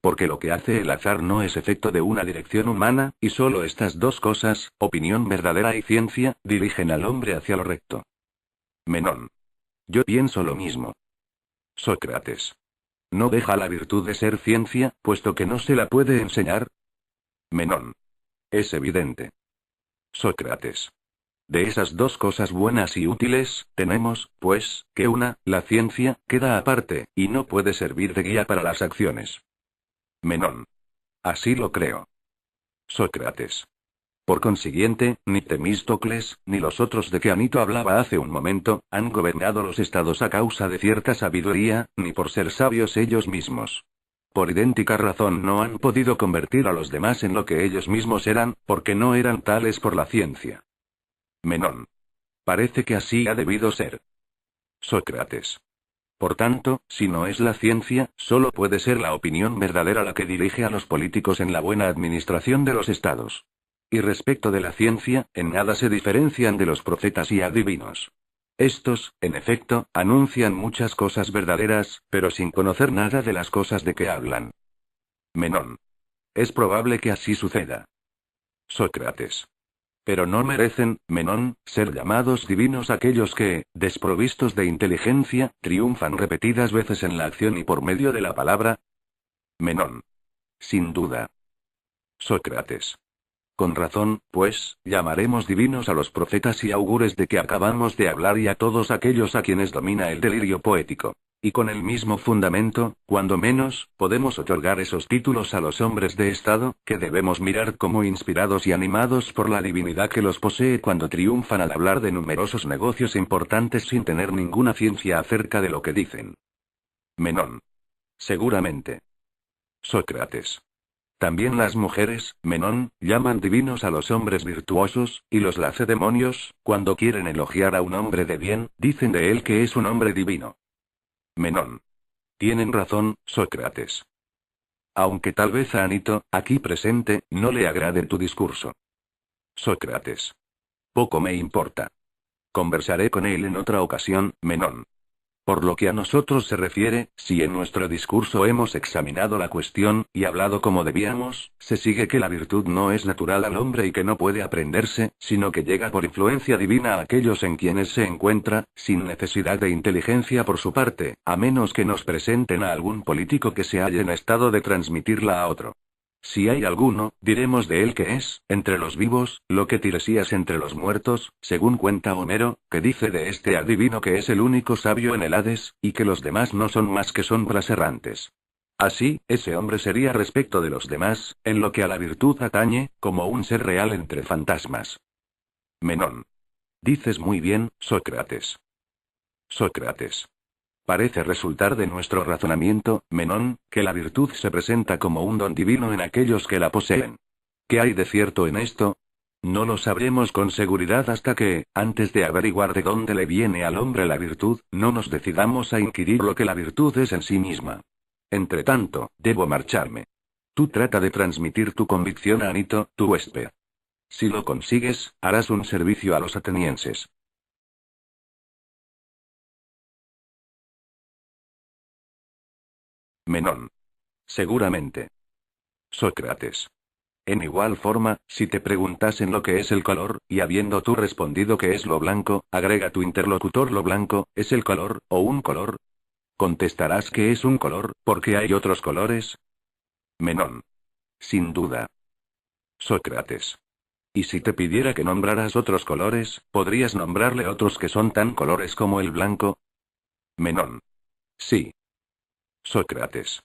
Porque lo que hace el azar no es efecto de una dirección humana, y solo estas dos cosas, opinión verdadera y ciencia, dirigen al hombre hacia lo recto. Menón. Yo pienso lo mismo. Sócrates. ¿No deja la virtud de ser ciencia, puesto que no se la puede enseñar? Menón. Es evidente. Sócrates. De esas dos cosas buenas y útiles, tenemos, pues, que una, la ciencia, queda aparte, y no puede servir de guía para las acciones. Menón. Así lo creo. Sócrates. Por consiguiente, ni Temístocles, ni los otros de que Anito hablaba hace un momento, han gobernado los estados a causa de cierta sabiduría, ni por ser sabios ellos mismos. Por idéntica razón no han podido convertir a los demás en lo que ellos mismos eran, porque no eran tales por la ciencia. Menón. Parece que así ha debido ser. Sócrates. Por tanto, si no es la ciencia, solo puede ser la opinión verdadera la que dirige a los políticos en la buena administración de los estados. Y respecto de la ciencia, en nada se diferencian de los profetas y adivinos. Estos, en efecto, anuncian muchas cosas verdaderas, pero sin conocer nada de las cosas de que hablan. Menón. Es probable que así suceda. Sócrates. Pero no merecen, Menón, ser llamados divinos aquellos que, desprovistos de inteligencia, triunfan repetidas veces en la acción y por medio de la palabra. Menón. Sin duda. Sócrates. Con razón, pues, llamaremos divinos a los profetas y augures de que acabamos de hablar y a todos aquellos a quienes domina el delirio poético. Y con el mismo fundamento, cuando menos, podemos otorgar esos títulos a los hombres de Estado, que debemos mirar como inspirados y animados por la divinidad que los posee cuando triunfan al hablar de numerosos negocios importantes sin tener ninguna ciencia acerca de lo que dicen. Menón. Seguramente. Sócrates. También las mujeres, Menón, llaman divinos a los hombres virtuosos, y los lacedemonios, cuando quieren elogiar a un hombre de bien, dicen de él que es un hombre divino. Menón. Tienen razón, Sócrates. Aunque tal vez a Anito, aquí presente, no le agrade tu discurso. Sócrates. Poco me importa. Conversaré con él en otra ocasión, Menón. Por lo que a nosotros se refiere, si en nuestro discurso hemos examinado la cuestión, y hablado como debíamos, se sigue que la virtud no es natural al hombre y que no puede aprenderse, sino que llega por influencia divina a aquellos en quienes se encuentra, sin necesidad de inteligencia por su parte, a menos que nos presenten a algún político que se halle en estado de transmitirla a otro. Si hay alguno, diremos de él que es, entre los vivos, lo que Tiresias entre los muertos, según cuenta Homero, que dice de este adivino que es el único sabio en el Hades, y que los demás no son más que sombras errantes. Así, ese hombre sería respecto de los demás, en lo que a la virtud atañe, como un ser real entre fantasmas. Menón. Dices muy bien, Sócrates. Sócrates. Parece resultar de nuestro razonamiento, Menón, que la virtud se presenta como un don divino en aquellos que la poseen. ¿Qué hay de cierto en esto? No lo sabremos con seguridad hasta que, antes de averiguar de dónde le viene al hombre la virtud, no nos decidamos a inquirir lo que la virtud es en sí misma. Entretanto, debo marcharme. Tú trata de transmitir tu convicción a Anito, tu huésped. Si lo consigues, harás un servicio a los atenienses. Menón. Seguramente. Sócrates. En igual forma, si te preguntasen lo que es el color, y habiendo tú respondido que es lo blanco, agrega tu interlocutor lo blanco, ¿es el color, o un color? Contestarás que es un color, porque hay otros colores. Menón. Sin duda. Sócrates. Y si te pidiera que nombraras otros colores, ¿podrías nombrarle otros que son tan colores como el blanco? Menón. Sí. Sócrates.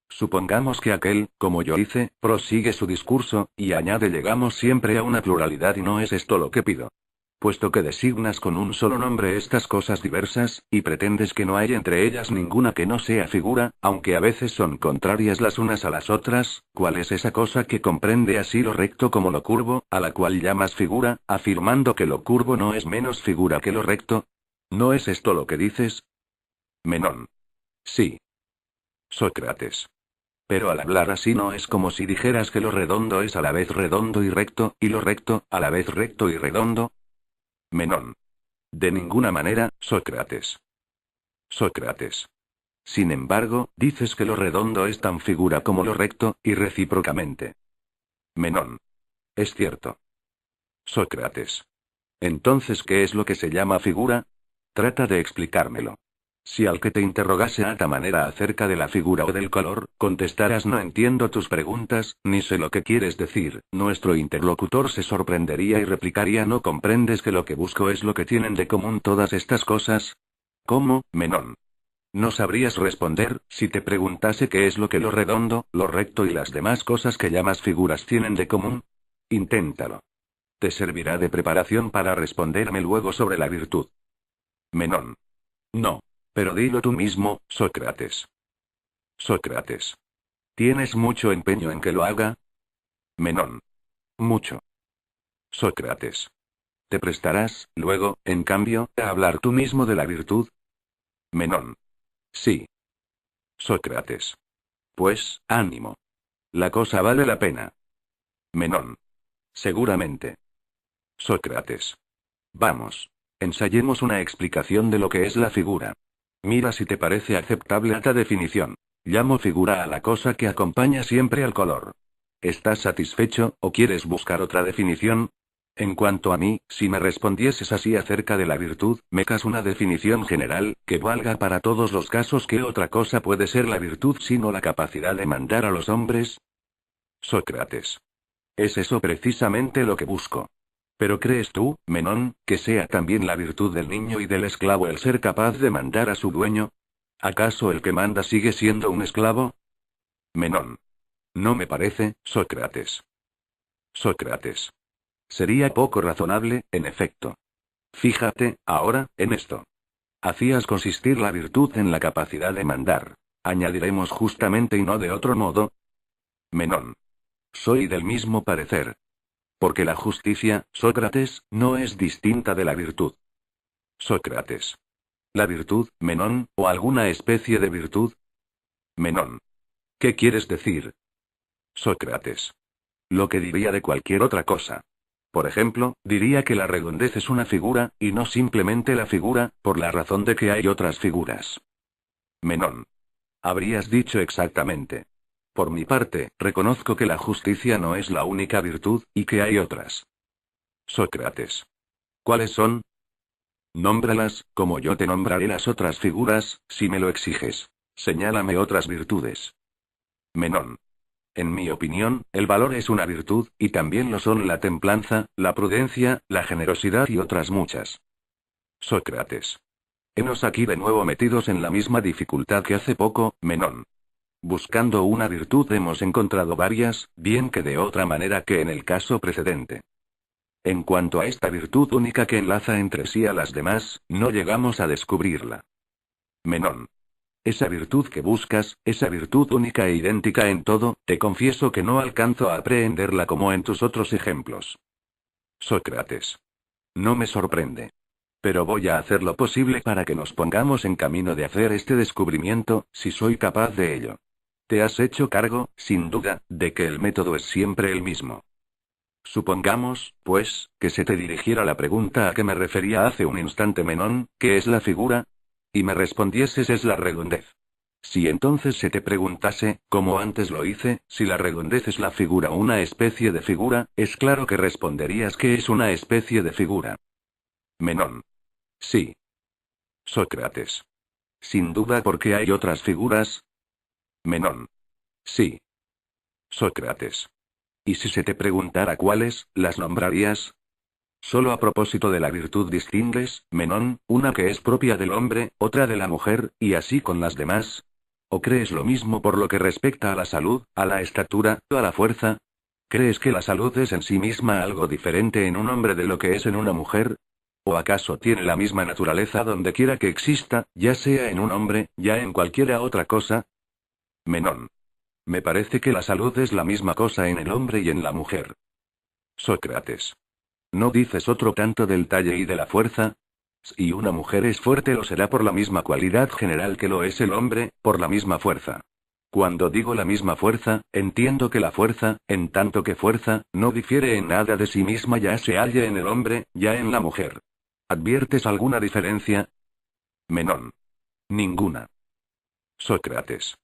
Supongamos que aquel, como yo hice, prosigue su discurso, y añade llegamos siempre a una pluralidad y no es esto lo que pido. Puesto que designas con un solo nombre estas cosas diversas, y pretendes que no hay entre ellas ninguna que no sea figura, aunque a veces son contrarias las unas a las otras, ¿cuál es esa cosa que comprende así lo recto como lo curvo, a la cual llamas figura, afirmando que lo curvo no es menos figura que lo recto? ¿No es esto lo que dices? Menón. Sí. Sócrates. Pero al hablar así no es como si dijeras que lo redondo es a la vez redondo y recto, y lo recto, a la vez recto y redondo. Menón. De ninguna manera, Sócrates. Sócrates. Sin embargo, dices que lo redondo es tan figura como lo recto, y recíprocamente. Menón. Es cierto. Sócrates. Entonces, ¿qué es lo que se llama figura? Trata de explicármelo. Si al que te interrogase a ta manera acerca de la figura o del color, contestaras no entiendo tus preguntas, ni sé lo que quieres decir, nuestro interlocutor se sorprendería y replicaría ¿no comprendes que lo que busco es lo que tienen de común todas estas cosas? ¿Cómo, Menón? No sabrías responder, si te preguntase qué es lo que lo redondo, lo recto y las demás cosas que llamas figuras tienen de común. Inténtalo. Te servirá de preparación para responderme luego sobre la virtud. Menón. No. Pero dilo tú mismo, Sócrates. Sócrates. ¿Tienes mucho empeño en que lo haga? Menón. Mucho. Sócrates. ¿Te prestarás, luego, en cambio, a hablar tú mismo de la virtud? Menón. Sí. Sócrates. Pues, ánimo. La cosa vale la pena. Menón. Seguramente. Sócrates. Vamos. Ensayemos una explicación de lo que es la figura. Mira si te parece aceptable esta definición. Llamo figura a la cosa que acompaña siempre al color. ¿Estás satisfecho, o quieres buscar otra definición? En cuanto a mí, si me respondieses así acerca de la virtud, me das una definición general, que valga para todos los casos. ¿Qué otra cosa puede ser la virtud sino la capacidad de mandar a los hombres? Sócrates. Es eso precisamente lo que busco. ¿Pero crees tú, Menón, que sea también la virtud del niño y del esclavo el ser capaz de mandar a su dueño? ¿Acaso el que manda sigue siendo un esclavo? Menón. No me parece, Sócrates. Sócrates. Sería poco razonable, en efecto. Fíjate, ahora, en esto. Hacías consistir la virtud en la capacidad de mandar. Añadiremos justamente y no de otro modo. Menón. Soy del mismo parecer. Porque la justicia, Sócrates, no es distinta de la virtud. Sócrates. ¿La virtud, Menón, o alguna especie de virtud? Menón. ¿Qué quieres decir? Sócrates. Lo que diría de cualquier otra cosa. Por ejemplo, diría que la redondez es una figura, y no simplemente la figura, por la razón de que hay otras figuras. Menón. Habrías dicho exactamente. Por mi parte, reconozco que la justicia no es la única virtud, y que hay otras. Sócrates. ¿Cuáles son? Nómbralas, como yo te nombraré las otras figuras, si me lo exiges. Señálame otras virtudes. Menón. En mi opinión, el valor es una virtud, y también lo son la templanza, la prudencia, la generosidad y otras muchas. Sócrates. Henos aquí de nuevo metidos en la misma dificultad que hace poco, Menón. Buscando una virtud hemos encontrado varias, bien que de otra manera que en el caso precedente. En cuanto a esta virtud única que enlaza entre sí a las demás, no llegamos a descubrirla. Menón. Esa virtud que buscas, esa virtud única e idéntica en todo, te confieso que no alcanzo a aprehenderla como en tus otros ejemplos. Sócrates. No me sorprende. Pero voy a hacer lo posible para que nos pongamos en camino de hacer este descubrimiento, si soy capaz de ello. Te has hecho cargo, sin duda, de que el método es siempre el mismo. Supongamos, pues, que se te dirigiera la pregunta a que me refería hace un instante, Menón, ¿qué es la figura? Y me respondieses es la redondez. Si entonces se te preguntase, como antes lo hice, si la redondez es la figura o una especie de figura, es claro que responderías que es una especie de figura. Menón. Sí. Sócrates. Sin duda porque hay otras figuras. Menón. Sí. Sócrates. ¿Y si se te preguntara cuáles, las nombrarías? Solo a propósito de la virtud distingues, Menón, una que es propia del hombre, otra de la mujer, y así con las demás. ¿O crees lo mismo por lo que respecta a la salud, a la estatura, a la fuerza? ¿Crees que la salud es en sí misma algo diferente en un hombre de lo que es en una mujer? ¿O acaso tiene la misma naturaleza donde quiera que exista, ya sea en un hombre, ya en cualquiera otra cosa? Menón. Me parece que la salud es la misma cosa en el hombre y en la mujer. Sócrates. ¿No dices otro tanto del talle y de la fuerza? Si una mujer es fuerte lo será por la misma cualidad general que lo es el hombre, por la misma fuerza. Cuando digo la misma fuerza, entiendo que la fuerza, en tanto que fuerza, no difiere en nada de sí misma ya se halle en el hombre, ya en la mujer. ¿Adviertes alguna diferencia? Menón. Ninguna. Sócrates.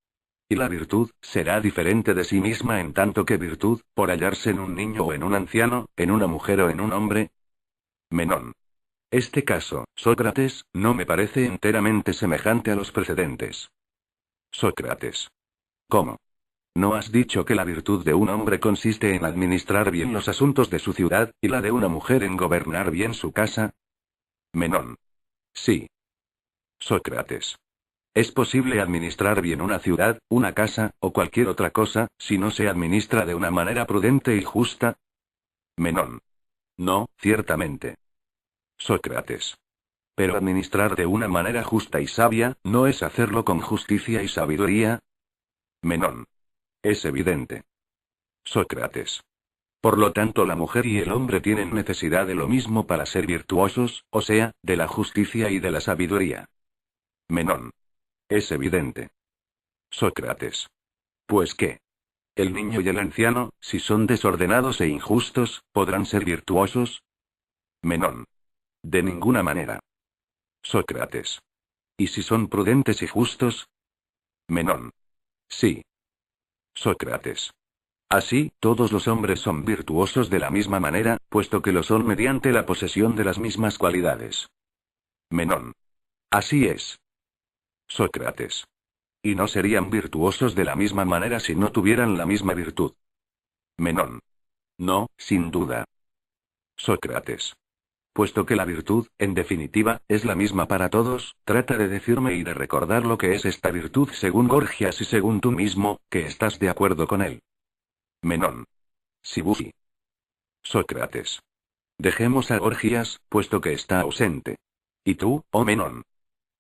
Y la virtud, será diferente de sí misma en tanto que virtud, por hallarse en un niño o en un anciano, en una mujer o en un hombre. Menón. Este caso, Sócrates, no me parece enteramente semejante a los precedentes. Sócrates. ¿Cómo? ¿No has dicho que la virtud de un hombre consiste en administrar bien los asuntos de su ciudad, y la de una mujer en gobernar bien su casa? Menón. Sí. Sócrates. ¿Es posible administrar bien una ciudad, una casa, o cualquier otra cosa, si no se administra de una manera prudente y justa? Menón. No, ciertamente. Sócrates. Pero administrar de una manera justa y sabia, ¿no es hacerlo con justicia y sabiduría? Menón. Es evidente. Sócrates. Por lo tanto, la mujer y el hombre tienen necesidad de lo mismo para ser virtuosos, o sea, de la justicia y de la sabiduría. Menón. Es evidente. Sócrates. ¿Pues qué? ¿El niño y el anciano, si son desordenados e injustos, podrán ser virtuosos? Menón. De ninguna manera. Sócrates. ¿Y si son prudentes y justos? Menón. Sí. Sócrates. Así, todos los hombres son virtuosos de la misma manera, puesto que lo son mediante la posesión de las mismas cualidades. Menón. Así es. Sócrates. Y no serían virtuosos de la misma manera si no tuvieran la misma virtud. Menón. No, sin duda. Sócrates. Puesto que la virtud, en definitiva, es la misma para todos, trata de decirme y de recordar lo que es esta virtud según Gorgias y según tú mismo, que estás de acuerdo con él. Menón. Sí. Sócrates. Dejemos a Gorgias, puesto que está ausente. ¿Y tú, oh Menón?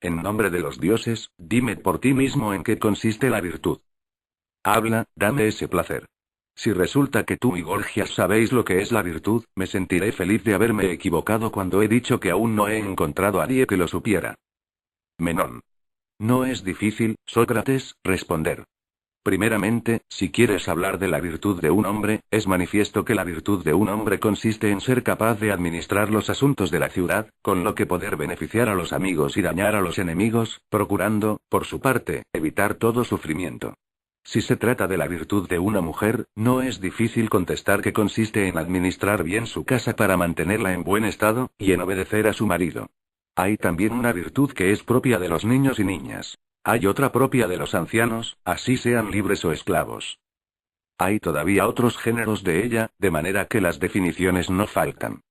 En nombre de los dioses, dime por ti mismo en qué consiste la virtud. Habla, dame ese placer. Si resulta que tú y Gorgias sabéis lo que es la virtud, me sentiré feliz de haberme equivocado cuando he dicho que aún no he encontrado a nadie que lo supiera. Menón. No es difícil, Sócrates, responder. Primeramente, si quieres hablar de la virtud de un hombre, es manifiesto que la virtud de un hombre consiste en ser capaz de administrar los asuntos de la ciudad, con lo que poder beneficiar a los amigos y dañar a los enemigos, procurando, por su parte, evitar todo sufrimiento. Si se trata de la virtud de una mujer, no es difícil contestar que consiste en administrar bien su casa para mantenerla en buen estado, y en obedecer a su marido. Hay también una virtud que es propia de los niños y niñas. Hay otra propia de los ancianos, así sean libres o esclavos. Hay todavía otros géneros de ella, de manera que las definiciones no faltan.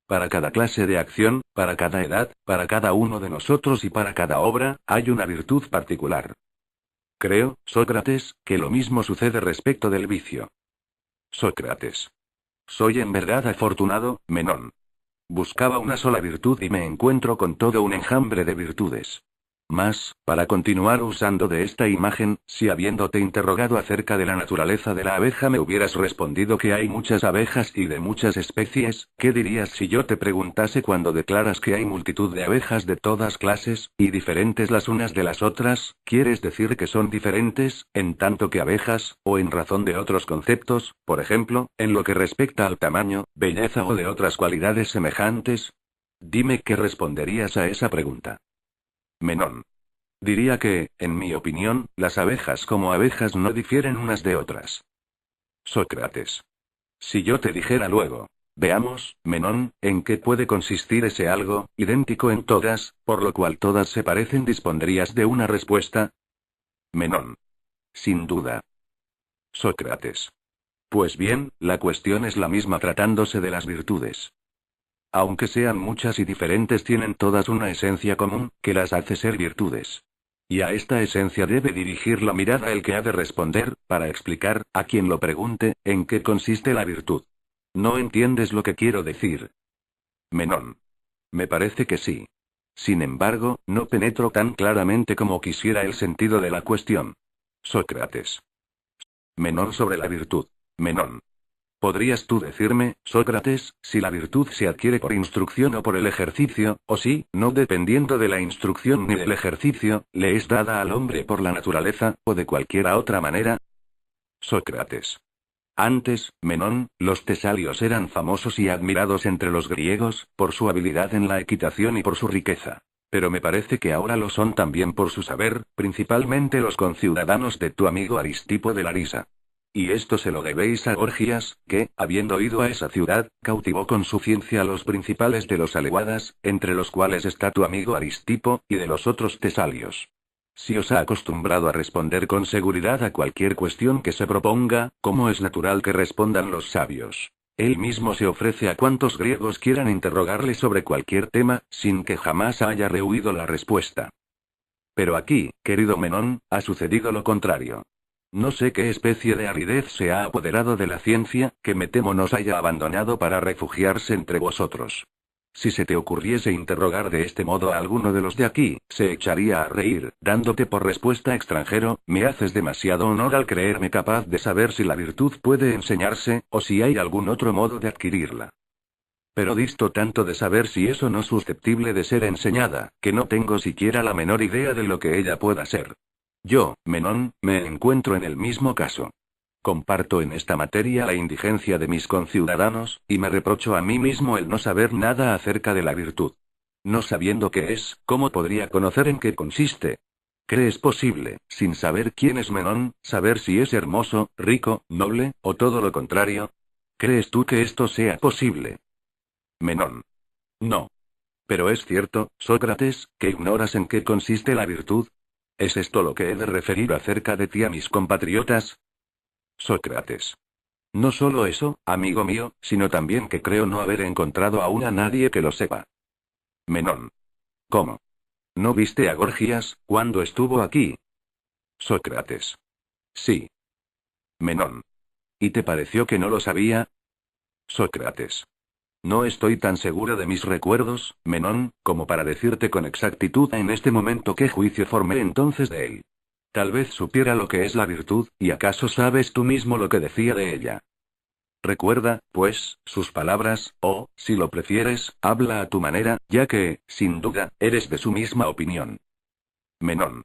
Para cada clase de acción, para cada edad, para cada uno de nosotros y para cada obra, hay una virtud particular. Creo, Sócrates, que lo mismo sucede respecto del vicio. Sócrates. Soy en verdad afortunado, Menón. Buscaba una sola virtud y me encuentro con todo un enjambre de virtudes. Mas, para continuar usando de esta imagen, si habiéndote interrogado acerca de la naturaleza de la abeja me hubieras respondido que hay muchas abejas y de muchas especies, ¿qué dirías si yo te preguntase cuando declaras que hay multitud de abejas de todas clases, y diferentes las unas de las otras? ¿Quieres decir que son diferentes, en tanto que abejas, o en razón de otros conceptos, por ejemplo, en lo que respecta al tamaño, belleza o de otras cualidades semejantes? Dime qué responderías a esa pregunta. Menón. Diría que, en mi opinión, las abejas como abejas no difieren unas de otras. Sócrates. Si yo te dijera luego, veamos, Menón, en qué puede consistir ese algo, idéntico en todas, por lo cual todas se parecen, ¿dispondrías de una respuesta? Menón. Sin duda. Sócrates. Pues bien, la cuestión es la misma tratándose de las virtudes. Aunque sean muchas y diferentes, tienen todas una esencia común, que las hace ser virtudes. Y a esta esencia debe dirigir la mirada el que ha de responder, para explicar, a quien lo pregunte, en qué consiste la virtud. ¿No entiendes lo que quiero decir? Menón. Me parece que sí. Sin embargo, no penetro tan claramente como quisiera el sentido de la cuestión. Sócrates. Menón sobre la virtud. Menón. ¿Podrías tú decirme, Sócrates, si la virtud se adquiere por instrucción o por el ejercicio, o si, no dependiendo de la instrucción ni del ejercicio, le es dada al hombre por la naturaleza, o de cualquiera otra manera? Sócrates. Antes, Menón, los tesalios eran famosos y admirados entre los griegos, por su habilidad en la equitación y por su riqueza. Pero me parece que ahora lo son también por su saber, principalmente los conciudadanos de tu amigo Aristipo de Larisa. Y esto se lo debéis a Gorgias, que, habiendo ido a esa ciudad, cautivó con su ciencia a los principales de los aleguadas, entre los cuales está tu amigo Aristipo, y de los otros tesalios. Si os ha acostumbrado a responder con seguridad a cualquier cuestión que se proponga, como es natural que respondan los sabios. Él mismo se ofrece a cuantos griegos quieran interrogarle sobre cualquier tema, sin que jamás haya rehuido la respuesta. Pero aquí, querido Menón, ha sucedido lo contrario. No sé qué especie de aridez se ha apoderado de la ciencia, que me temo nos haya abandonado para refugiarse entre vosotros. Si se te ocurriese interrogar de este modo a alguno de los de aquí, se echaría a reír, dándote por respuesta extranjero, me haces demasiado honor al creerme capaz de saber si la virtud puede enseñarse, o si hay algún otro modo de adquirirla. Pero disto tanto de saber si eso no es susceptible de ser enseñada, que no tengo siquiera la menor idea de lo que ella pueda ser. Yo, Menón, me encuentro en el mismo caso. Comparto en esta materia la indigencia de mis conciudadanos, y me reprocho a mí mismo el no saber nada acerca de la virtud. No sabiendo qué es, ¿cómo podría conocer en qué consiste? ¿Crees posible, sin saber quién es Menón, saber si es hermoso, rico, noble, o todo lo contrario? ¿Crees tú que esto sea posible? Menón. No. Pero es cierto, Sócrates, que ignoras en qué consiste la virtud. ¿Es esto lo que he de referir acerca de ti a mis compatriotas? Sócrates. No solo eso, amigo mío, sino también que creo no haber encontrado aún a nadie que lo sepa. Menón. ¿Cómo? ¿No viste a Gorgias, cuando estuvo aquí? Sócrates. Sí. Menón. ¿Y te pareció que no lo sabía? Sócrates. No estoy tan seguro de mis recuerdos, Menón, como para decirte con exactitud en este momento qué juicio formé entonces de él. Tal vez supiera lo que es la virtud, y acaso sabes tú mismo lo que decía de ella. Recuerda, pues, sus palabras, o, si lo prefieres, habla a tu manera, ya que, sin duda, eres de su misma opinión. Menón.